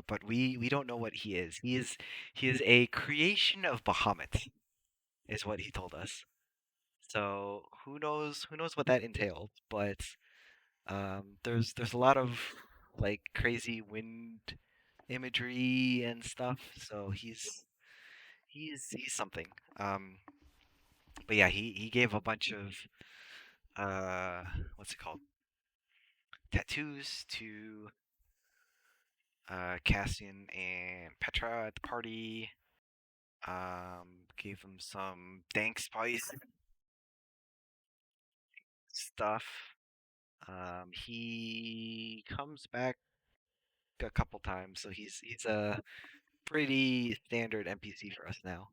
But we don't know what he is. He is a creation of Bahamut, is what he told us. So who knows what that entailed, but there's a lot of like crazy wind imagery and stuff, so he's something. Um but yeah, he gave a bunch of uh what's it called? Tattoos to Cassian and Petra at the party. Gave them some dank spice stuff. He comes back a couple times, so he's a pretty standard NPC for us now.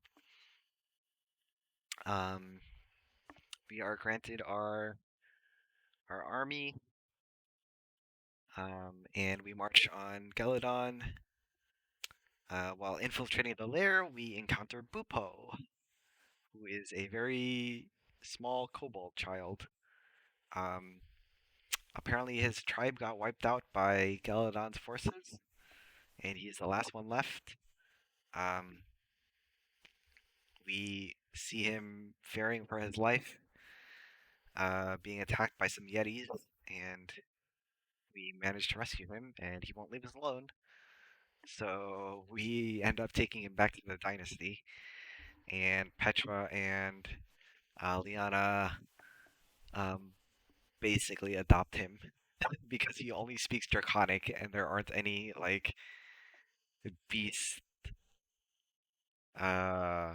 Um, we are granted our army, and we march on Geladon. While infiltrating the lair, we encounter Bupo, who is a very small kobold child. Um, Apparently, his tribe got wiped out by Geladon's forces, and he's the last one left. Um, we see him fearing for his life, being attacked by some Yetis, and we manage to rescue him, and he won't leave us alone. So we end up taking him back to the dynasty, and Petra and Liana um, basically adopt him because he only speaks Draconic, and there aren't any like beast. Uh,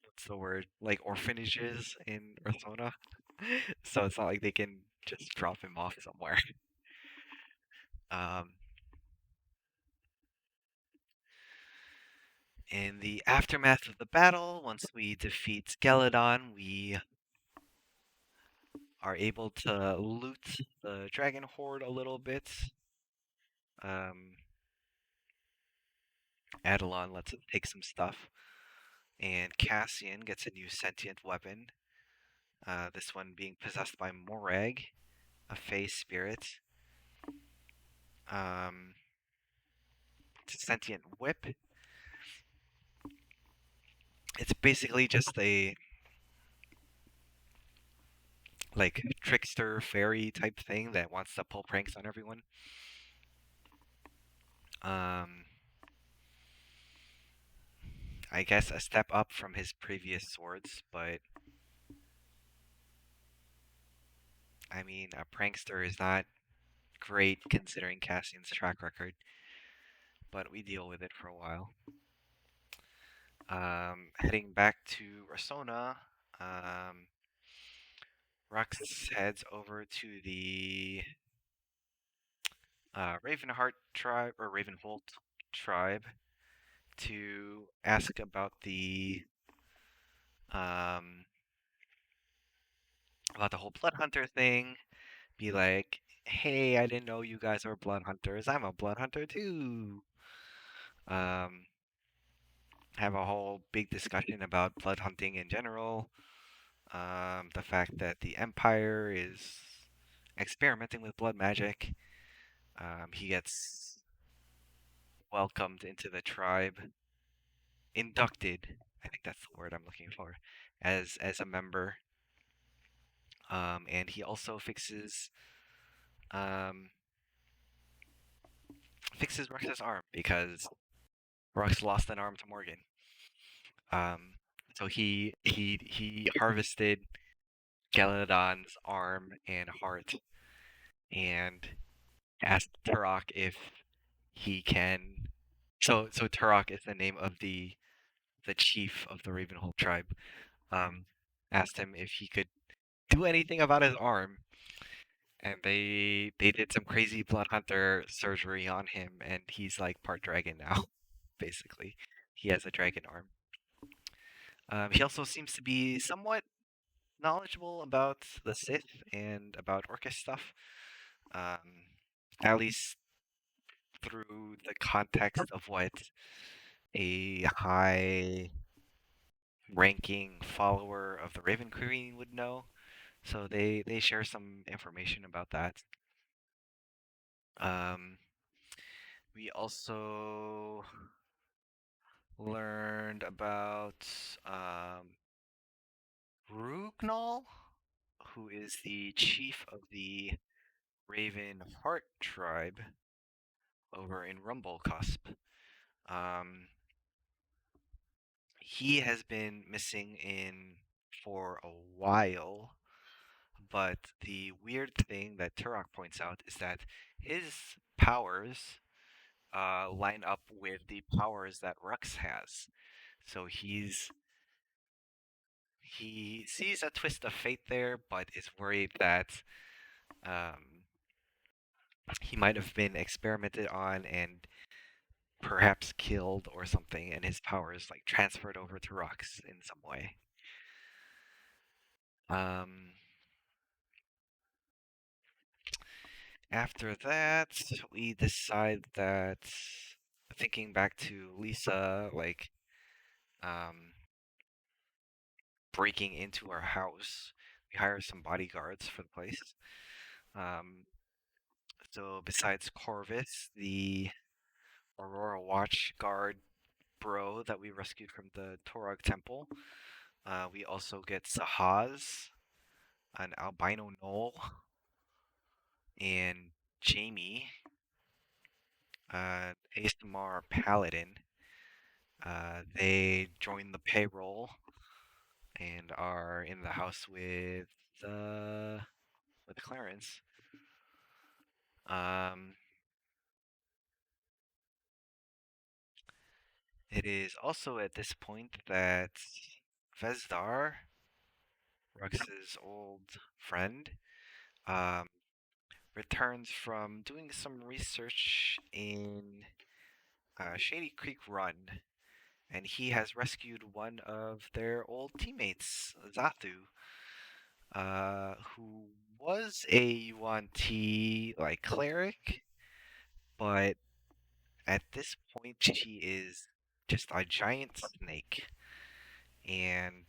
what's the word? Like orphanages in Arizona. So it's not like they can just drop him off somewhere. Um, In the aftermath of the battle, once we defeat Skeledon, we are able to loot the dragon horde a little bit. Um, Adelon lets us take some stuff, and Cassian gets a new sentient weapon. This one being possessed by Morag, a Fey spirit. It's a sentient whip. It's basically just a like trickster fairy type thing that wants to pull pranks on everyone. Um, I guess a step up from his previous swords, but I mean, a prankster is not great considering Cassian's track record, but we deal with it for a while. Heading back to Rasona, Rux heads over to the Ravenheart tribe or Ravenholt tribe to ask um, about the whole Blood Hunter thing. Be like, hey, I didn't know you guys are Blood Hunters. I'm a Blood Hunter too. Um, have a whole big discussion about blood hunting in general. The fact that the Empire is experimenting with blood magic. He gets welcomed into the tribe, inducted. I think that's the word I'm looking for, as a member. And he also um, fixes Rux's arm because Rux lost an arm to Morgan. Um, so he harvested Galadon's arm and heart and asked Turok if he can. So Turok is the name of the chief of the Ravenhold tribe. Um, asked him if he could do anything about his arm, and they did some crazy blood hunter surgery on him, and he's like part dragon now, basically. He has a dragon arm. He also seems to be somewhat knowledgeable about the Sith and about Orcish stuff. Um, at least through the context of what a high ranking follower of the Raven Queen would know. So they share some information about that. Um, we also learned about Rugnal, who is the chief of the Raven Heart tribe over in Rumblecusp. Um, he has been missing in for a while, but the weird thing that Turok points out is that his powers line up with the powers that Rux has. So he sees a twist of fate there, but is worried that um, he might have been experimented on and perhaps killed or something, and his powers like transferred over to Rux in some way. Um, After that, we decide that thinking back to Lisa, like um, breaking into our house, we hire some bodyguards for the place. Um, so besides Corvus, the Aurora Watch guard bro that we rescued from the Torag Temple, we also get Sahaz, an albino gnoll, and Jamie, ASMR paladin. They join the payroll and are in the house uh, with Clarence. Um, it is also at this point that Vezdar, Rux's old friend, um, returns from doing some research in Shady Creek Run, and he has rescued one of their old teammates, Zathu, who was a Yuan-Ti like cleric, but at this point she is just a giant snake, and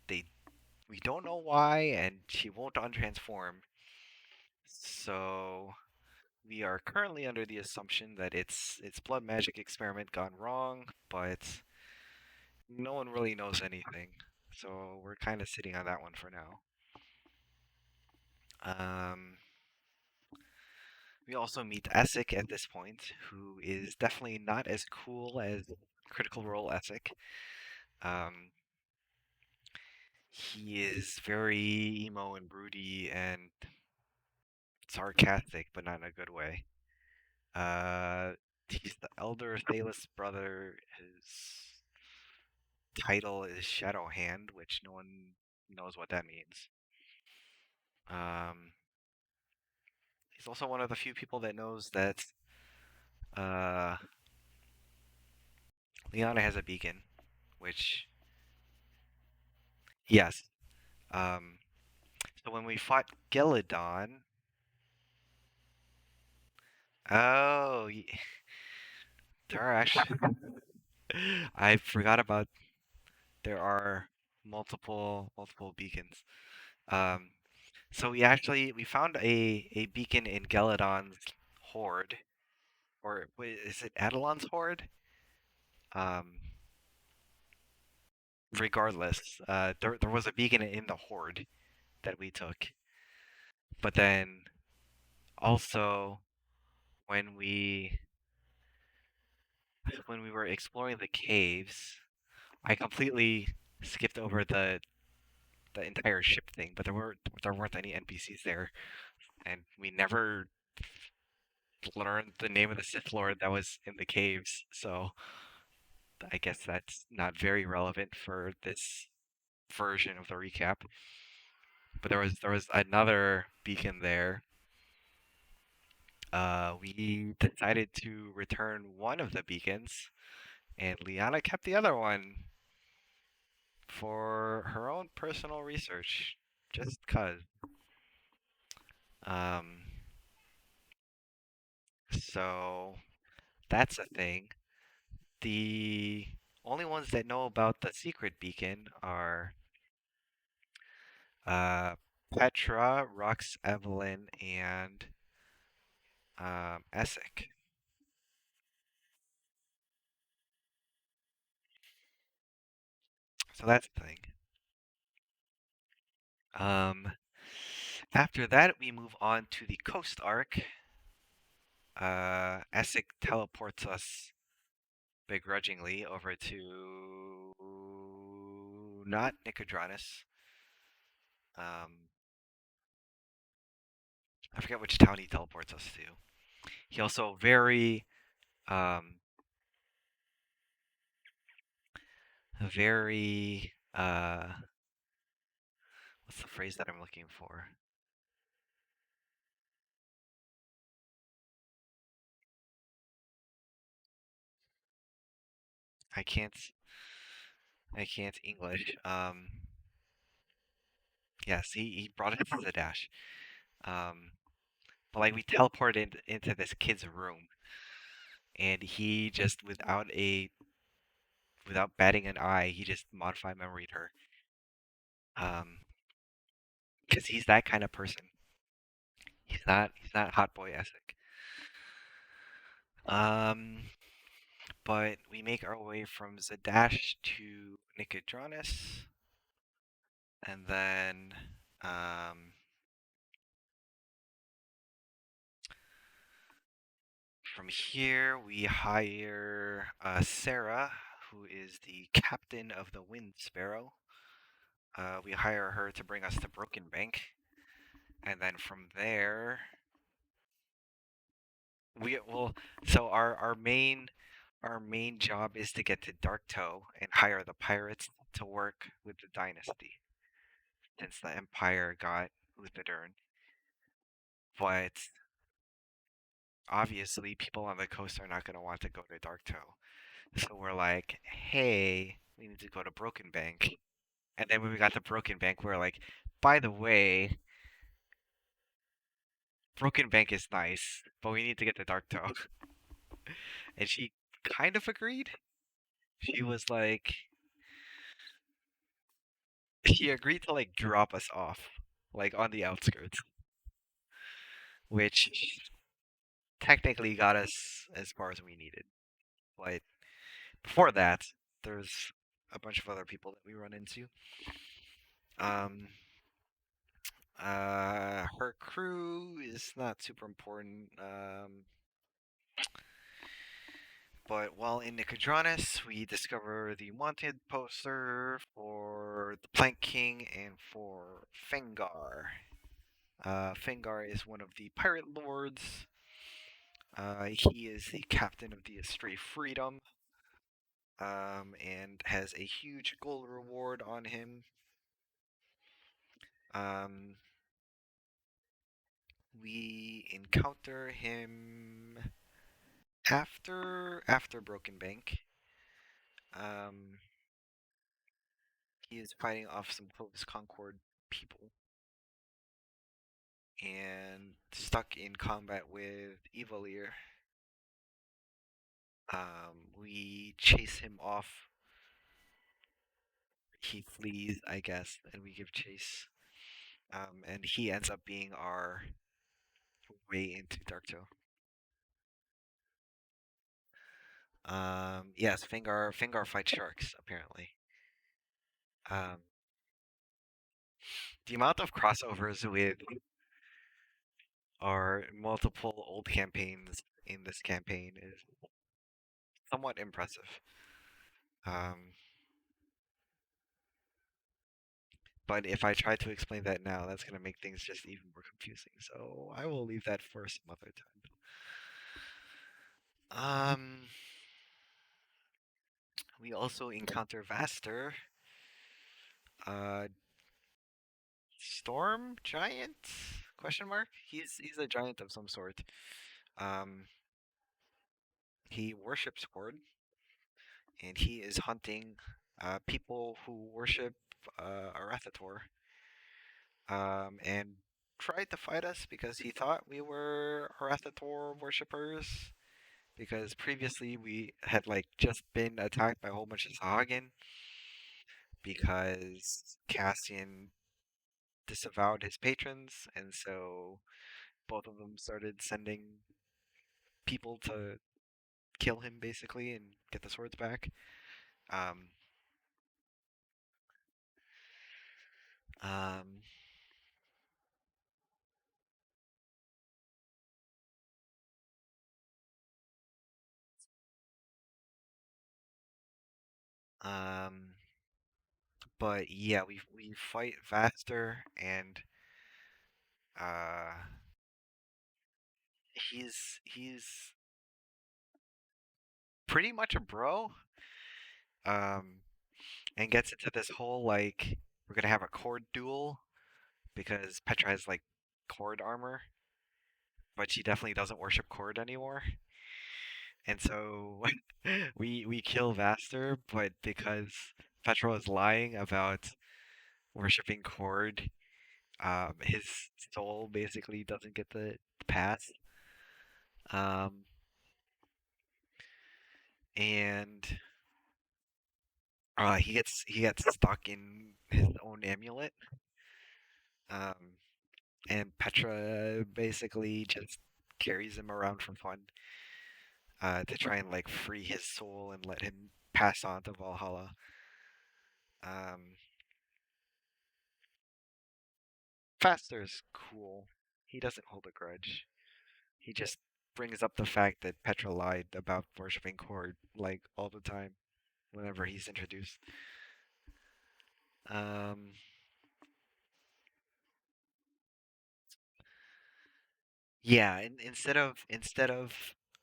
they we don't know why, and she won't untransform. So we are currently under the assumption that it's blood magic experiment gone wrong, but no one really knows anything. So we're kind of sitting on that one for now. Um, we also meet Essek at this point, who is definitely not as cool as Critical Role Essek. Um, he is very emo and broody and sarcastic, but not in a good way. Uh, he's the elder Thalos brother. His title is Shadow Hand, which no one knows what that means. Um, he's also one of the few people that knows that uh, Liana has a beacon, which, yes. Um, so when we fought Gelidon, oh, there are actually, I forgot about, there are multiple beacons. Um, so we found a beacon in Gelidon's horde, or wait, is it Adelon's horde? Um, regardless, there was a beacon in the horde that we took, but then also when we when we were exploring the caves, I completely skipped over the entire ship thing, but there weren't any NPCs there, and we never learned the name of the Sith Lord that was in the caves, so I guess that's not very relevant for this version of the recap. But there was another beacon there. We decided to return one of the beacons, and Liana kept the other one for her own personal research, just cause. Um, so that's a thing. The only ones that know about the secret beacon are uh, Petra, Rux, Evelyn, and Essek. So that's the thing. Um, After that, we move on to the coast arc. Essek teleports us begrudgingly over to not Nicodranus. Um, I forget which town he teleports us to. He also um, very, what's the phrase that I'm looking for? I can't, I can't English. Yes, he brought it to the dash. Um, but like we teleported into this kid's room, and he just without batting an eye, he just modified memoried her. Because he's that kind of person. He's not hot boy Essek. Um, but we make our way from Zadash to Nicodranus, and then um, from here we hire Sarah, who is the captain of the Wind Sparrow. We hire her to bring us to Broken Bank, and then from there we will. So our main job is to get to Dark Toe and hire the pirates to work with the dynasty, since the Empire got Luthadern. But obviously, people on the coast are not going to want to go to Dark Toe. So we're like, hey, we need to go to Broken Bank. And then when we got to Broken Bank, we're like, by the way, Broken Bank is nice, but we need to get to Dark Toe. And she kind of agreed. She was like, she agreed to like drop us off, like on the outskirts, which technically got us as far as we needed. But before that, there's a bunch of other people that we run into. Um, her crew is not super important. But while in Nicodranas, we discover the wanted poster for the Plank King and for Fengar. Fengar is one of the pirate lords. He is the captain of the Astray Freedom, and has a huge gold reward on him. Um, we encounter him after Broken Bank. Um, he is fighting off some Clovis Concord people and stuck in combat with Evalier. We chase him off. He flees, I guess, and we give chase. And he ends up being our way into Darktoe. Yes, Fingar fights sharks apparently. Um, the amount of crossovers with our multiple old campaigns in this campaign is somewhat impressive. Um, but if I try to explain that now, that's going to make things just even more confusing. So I will leave that for some other time. We also encounter Vaster, uh, storm giant? Question mark. He's a giant of some sort. Um, he worships Horde, and he is hunting people who worship Arathator, and tried to fight us because he thought we were Arathator worshippers. Because previously we had like just been attacked by a whole bunch of Sahagin because Cassian disavowed his patrons, and so both of them started sending people to kill him basically and get the swords back. Um, um, um, but yeah, we fight Vaster, and uh, he's pretty much a bro. Um, and gets into this whole like we're gonna have a cord duel because Petra has like cord armor, but she definitely doesn't worship cord anymore. And so we kill Vaster, but because Petra was lying about worshiping cord, his soul basically doesn't get the pass. Um, and he gets stuck in his own amulet. Um, and Petra basically just carries him around for fun, to try and like free his soul and let him pass on to Valhalla. Um, Faster's cool. He doesn't hold a grudge. He just brings up the fact that Petra lied about worshipping Cord like all the time whenever he's introduced. Um, yeah, instead of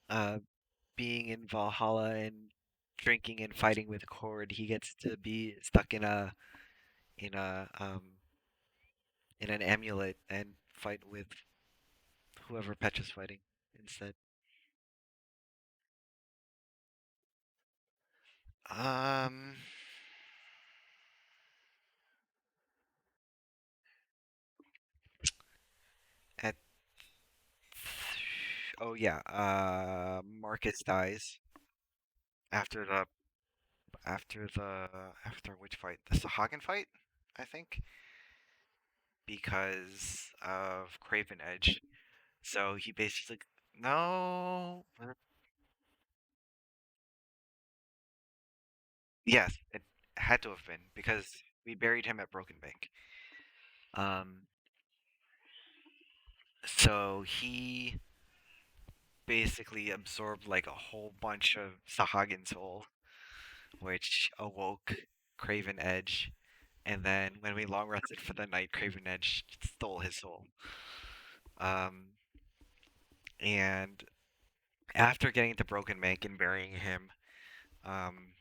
uh being in Valhalla and drinking and fighting with Cord, he gets to be stuck in a in an amulet and fight with whoever Petra's fighting instead. Um, at oh yeah, Marcus dies after the after which fight? The Sahagin fight, I think, because of Craven Edge. So he basically no, yes, it had to have been because we buried him at Broken Bank. Um, so he basically absorbed like a whole bunch of Sahagin soul, which awoke Craven Edge. And then when we long rested for the night, Craven Edge stole his soul. Um, and after getting to Broken Bank and burying him, um,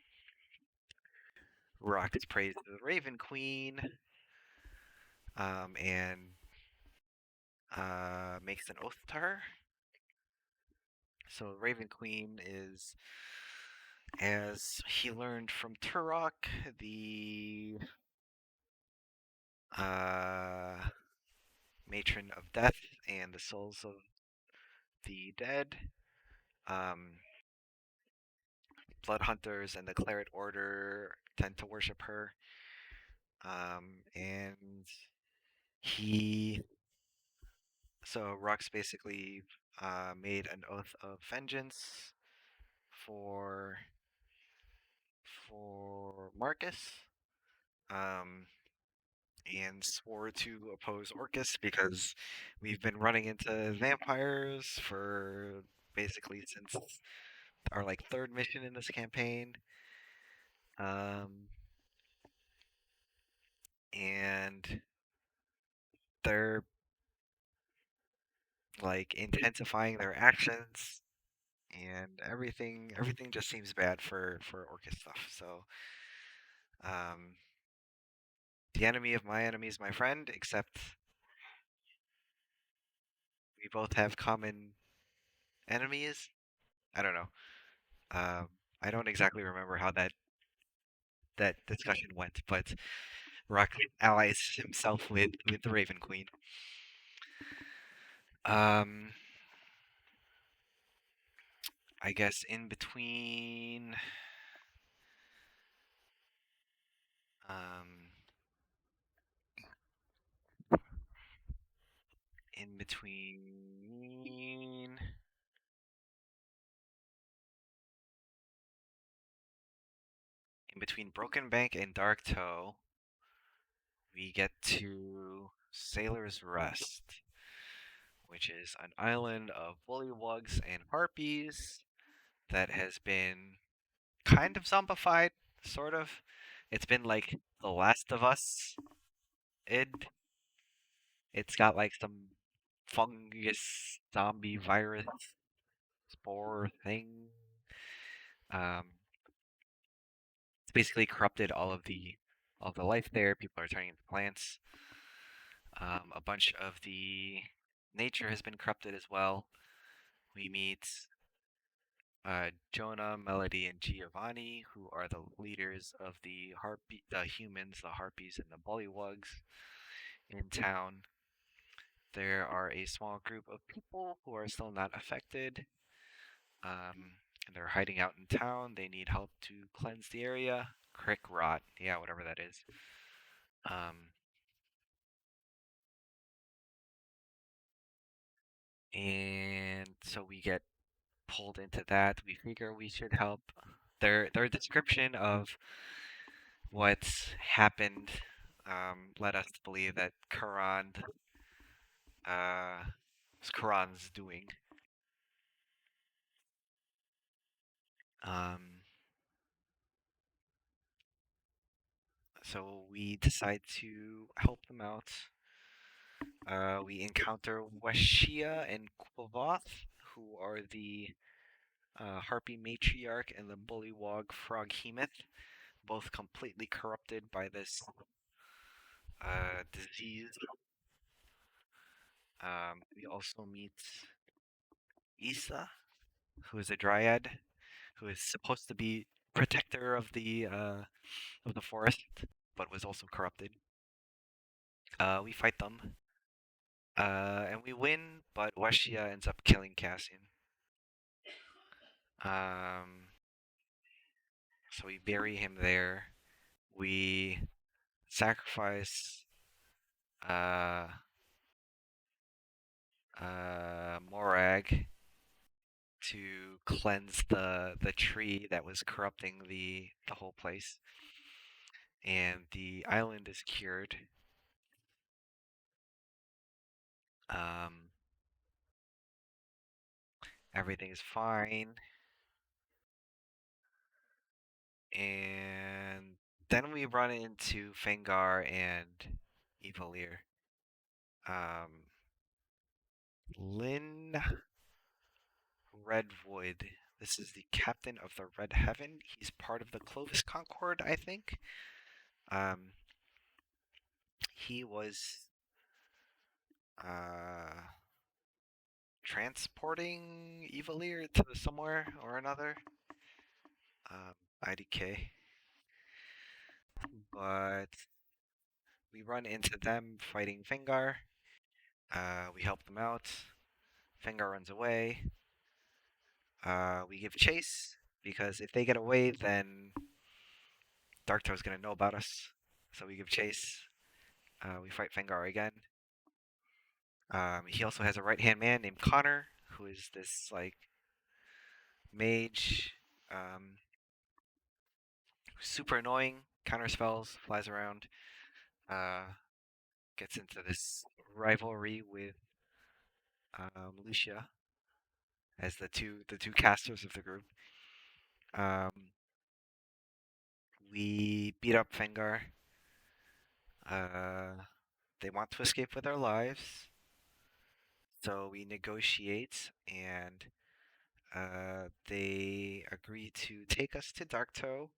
Rocket prays to the Raven Queen, and makes an oath to her. So Raven Queen is, as he learned from Turok, the uh, matron of death and the souls of the dead. Um, Blood hunters and the Claret Order tend to worship her. And he, so Rux basically made an oath of vengeance for Marcus, um, and swore to oppose Orcus because we've been running into vampires for basically since our like third mission in this campaign. Um, and they're like intensifying their actions and everything just seems bad for Orcus stuff. So um, the enemy of my enemy is my friend, except we both have common enemies. I don't know. Um, I don't exactly remember how that discussion went, but Rock allies himself with the Raven Queen. Um, I guess um, in between in between Broken Bank and Dark Toe, we get to Sailor's Rest, which is an island of bullywugs and harpies that has been kind of zombified, sort of. It's been like The Last of Us id. It's got like some fungus zombie virus spore thing. Um, it's basically corrupted all of the life there. People are turning into plants. A bunch of the nature has been corrupted as well. We meet Jonah, Melody, and Giovanni, who are the leaders of the humans, the harpies, and the bullywugs in town. There are a small group of people who are still not affected. And they're hiding out in town. They need help to cleanse the area. Crick rot, yeah, whatever that is. Um, and so we get pulled into that. We figure we should help. Their description of what's happened led us to believe that was Karan's doing. Um, so we decide to help them out. We encounter Washia and Quavoth, who are the Harpy Matriarch and the Bullywog Froghemoth, both completely corrupted by this disease. We also meet Issa, who is a dryad, who is supposed to be protector of the forest, but was also corrupted. We fight them, and we win, but Washia ends up killing Cassian. Um, so we bury him there. We sacrifice uh, Morag to cleanse the tree that was corrupting the whole place, and the island is cured. Um, Everything is fine, and then we run into Fengar and Evalier. Um, Lynn Redwood. This is the captain of the Red Heaven. He's part of the Clovis Concord, I think. Um, he was uh, transporting Evalier to somewhere or another. Um, IDK. But we run into them fighting Fengar. We help them out. Fengar runs away. We give chase because if they get away, then Darktoe's gonna know about us. So we give chase. We fight Fengar again. He also has a right-hand man named Connor, who is this like mage, um, super annoying, counter spells, flies around, uh, gets into this rivalry with Lucia as the two casters of the group. Um, we beat up Fengar. Uh, they want to escape with their lives, so we negotiate, and they agree to take us to Darktoe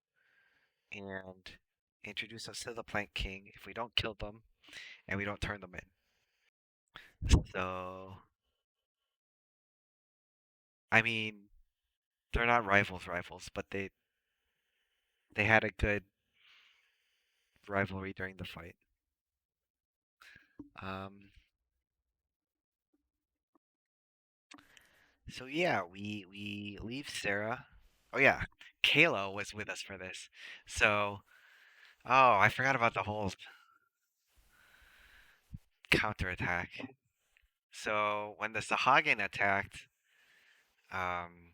and introduce us to the Plant King if we don't kill them and we don't turn them in. So, I mean, they're not rivals, but they had a good rivalry during the fight. Um, so yeah, we leave Sarah. Oh yeah, Kayla was with us for this. So, oh, I forgot about the whole counterattack. So when the Sahagin attacked, um,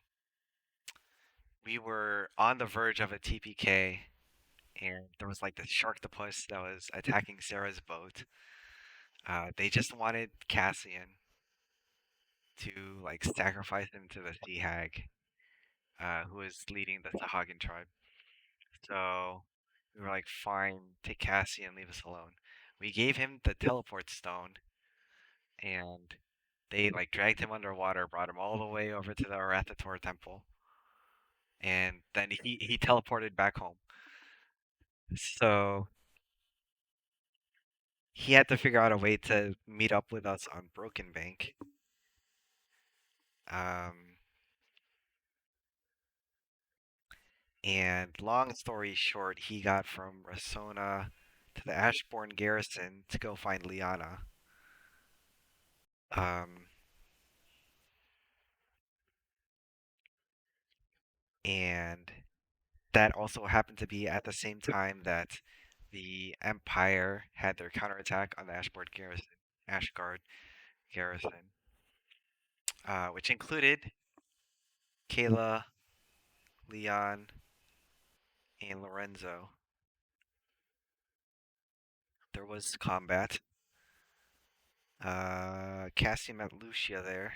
we were on the verge of a TPK, and there was like this sharktopus that was attacking Sarah's boat. They just wanted Cassian to like sacrifice him to the sea hag, who was leading the Sahagin tribe. So we were like, fine, take Cassian, leave us alone. We gave him the teleport stone, and they like dragged him underwater, brought him all the way over to the Arathator temple, and then he teleported back home. So he had to figure out a way to meet up with us on Broken Bank. Um, and long story short, he got from Rasona to the Ashbourne garrison to go find Liana. Um, and that also happened to be at the same time that the Empire had their counterattack on the Ashgard garrison, which included Kayla, Leon, and Lorenzo. There was combat. Cassie met Lucia there.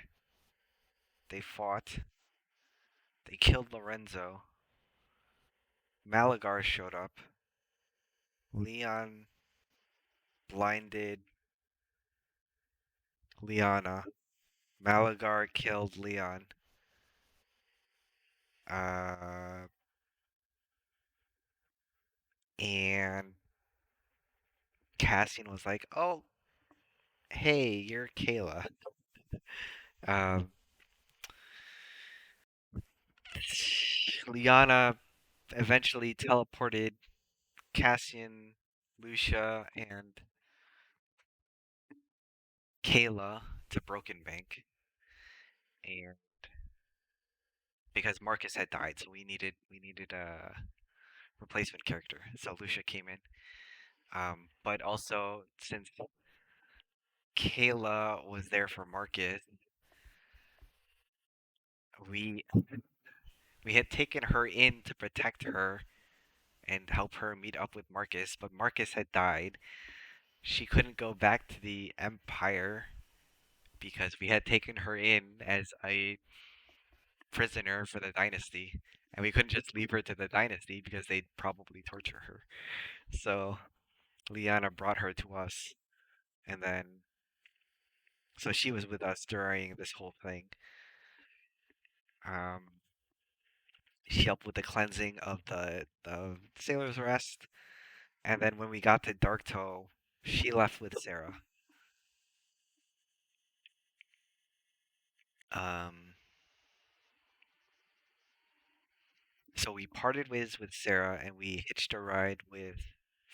They fought. They killed Lorenzo. Malagar showed up. Leon blinded Liana. Malagar killed Leon. Uh, and Cassian was like, "Oh, hey, you're Kayla." Um, Liana eventually teleported Cassian, Lucia, and Kayla to Broken Bank, and because Marcus had died, so we needed a replacement character. So Lucia came in. But also since Kayla was there for Marcus, we we had taken her in to protect her and help her meet up with Marcus, but Marcus had died. She couldn't go back to the Empire because we had taken her in as a prisoner for the dynasty, and we couldn't just leave her to the dynasty because they'd probably torture her. So Liana brought her to us, and then so she was with us during this whole thing. Um, she helped with the cleansing of the Sailor's Rest, and then when we got to Darktoe, she left with Sarah. Um, so we parted ways with Sarah, and we hitched a ride with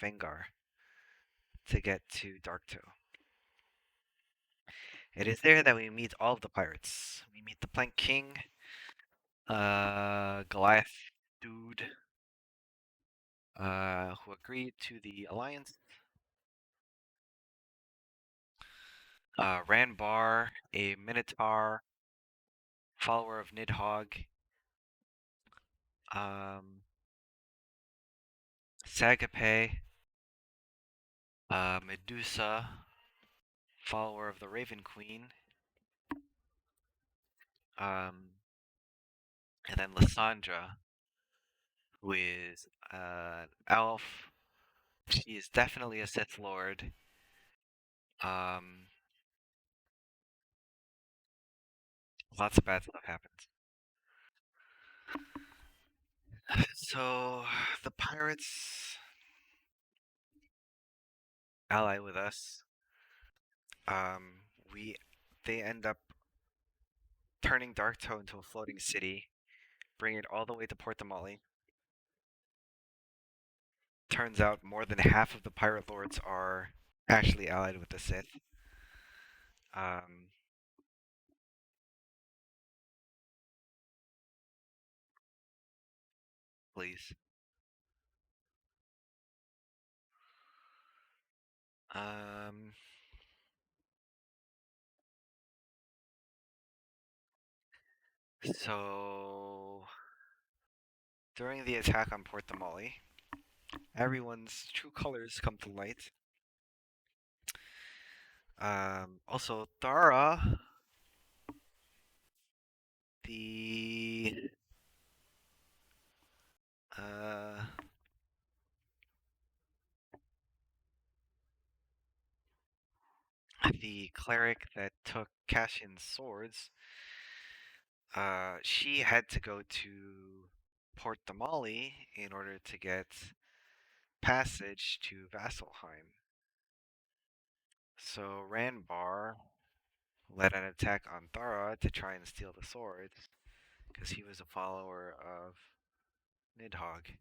Vengar to get to Darktoe. It is there that we meet all of the pirates. We meet the Plank King, Goliath dude, who agreed to the alliance. Ranbar, a Minotaur, follower of Nidhogg. Um, Sagape, Medusa, follower of the Raven Queen. Um, and then Lysandra, who is an elf. She is definitely a Sith Lord. Um, Lots of bad stuff happens. So the pirates ally with us. Um, we they end up turning Darktoe into a floating city, bring it all the way to Port Damali. Turns out more than half of the pirate lords are actually allied with the Sith. Um, please. Um, so during the attack on Port Damali, everyone's true colors come to light. Also, the uh, the cleric that took Cassian's swords, she had to go to Port Damali in order to get passage to Vasselheim. So Ranbar led an attack on Thara to try and steal the swords because he was a follower of Nidhogg.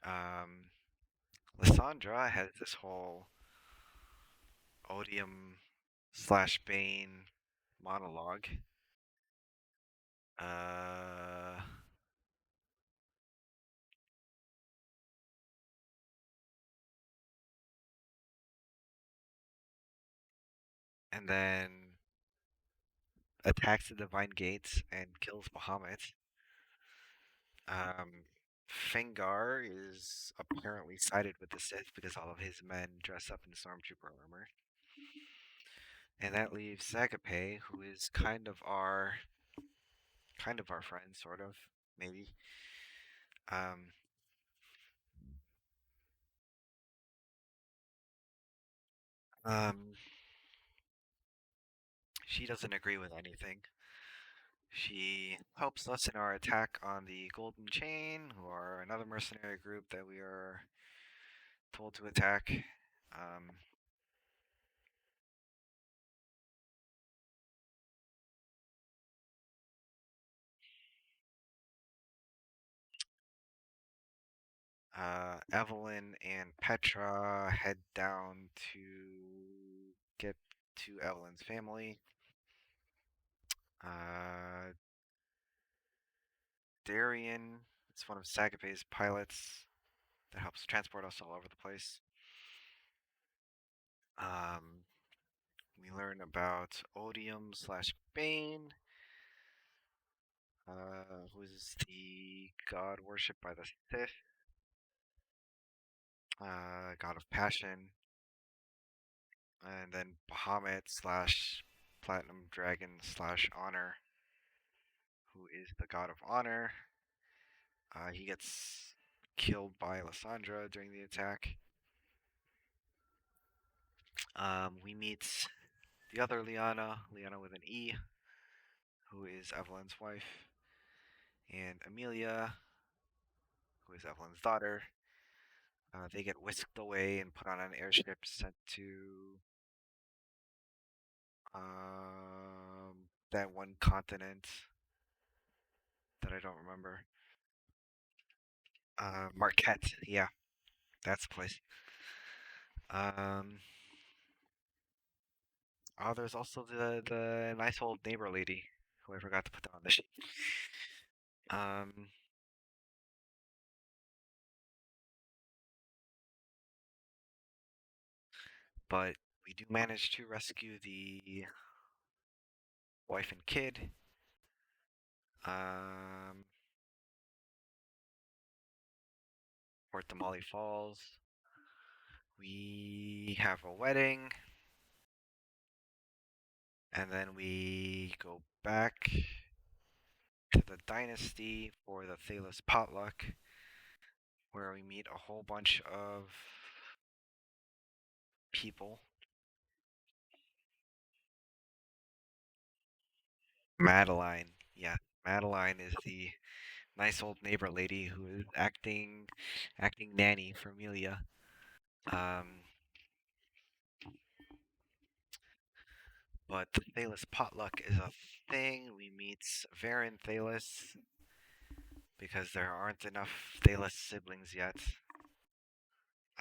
Um, Lysandra has this whole Odium slash Bane monologue. Uh, and then attacks the Divine Gates and kills Bahamut. Um, Fengar is apparently sided with the Sith because all of his men dress up in stormtrooper armor. And that leaves Zagape, who is kind of our friend, sort of, maybe. Um, um, she doesn't agree with anything. She helps us in our attack on the Golden Chain, who are another mercenary group that we are told to attack. Um, Evelyn and Petra head down to get to Evelyn's family. Uh, Darian is one of Sagapay's pilots that helps transport us all over the place. Um, we learn about Odium slash Bane, who is the god worshipped by the Sith, god of passion, and then Bahamut slash Platinum Dragon slash Honor, who is the god of honor. He gets killed by Lysandra during the attack. We meet the other Liana with an E, who is Evelyn's wife, and Amelia, who is Evelyn's daughter. They get whisked away and put on an airship sent to that one continent that I don't remember. Marquette, yeah, that's the place. Oh, there's also the nice old neighbor lady who I forgot to put on the sheet. Um, but we do manage to rescue the wife and kid. Um, Port Damali Falls. We have a wedding, and then we go back to the dynasty for the Thalos potluck, where we meet a whole bunch of people. Madeline, yeah, Madeline is the nice old neighbor lady who is acting nanny for Amelia. Um, but the Thalos potluck is a thing. We meet Varen Thalos because there aren't enough Thalos siblings yet.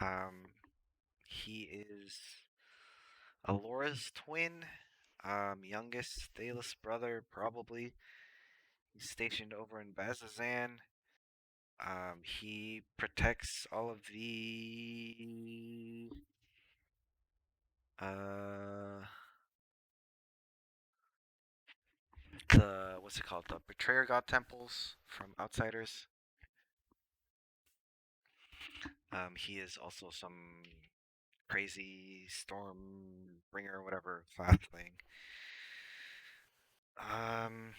Um, he is Alora's twin, youngest Thalos brother, probably. He's stationed over in Bazazan. He protects all of uh, the what's it called? The Betrayer God temples from outsiders. He is also some crazy storm bringer, whatever class thing. Um,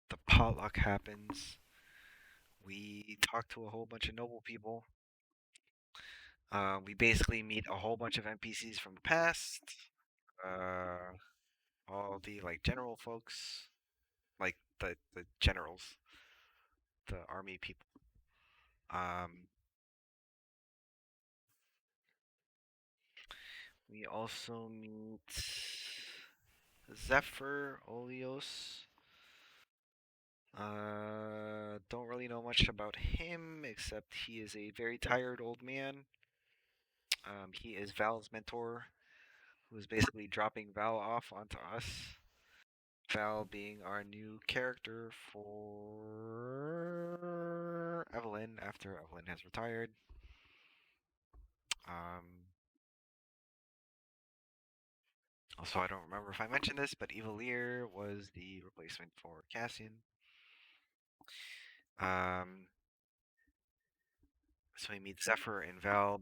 the potluck happens. We talk to a whole bunch of noble people. We basically meet a whole bunch of NPCs from the past. Uh, all the like general folks, like the generals, the army people. Um, we also meet Zephyr Olios. Don't really know much about him except he is a very tired old man. He is Val's mentor, who is basically dropping Val off onto us. Val being our new character for Evelyn after Evelyn has retired. Also, I don't remember if I mentioned this, but Evalier was the replacement for Cassian. So we meet Zephyr and Val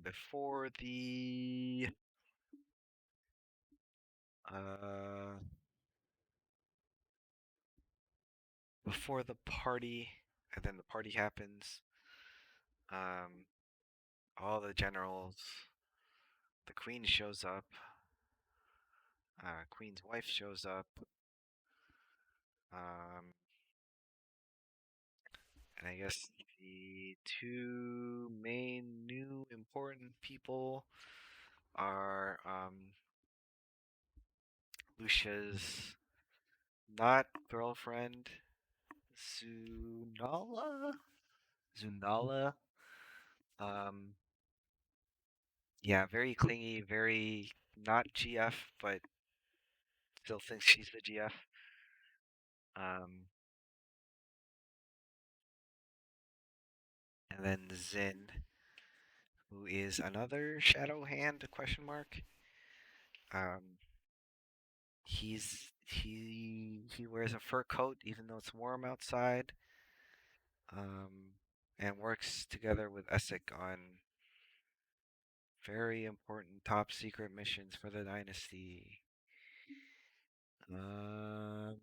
uh, before the party, and then the party happens. Um, all the generals, the queen shows up. Queen's wife shows up. Um, and I guess the two main new important people are Lucia's not girlfriend, Sunala? Zundala. Um, yeah, very clingy, very not GF, but still thinks she's the GF. Um, and then Zin, who is another shadow hand question mark. Um, he wears a fur coat even though it's warm outside. Um, and works together with Essek on very important top secret missions for the dynasty. Um,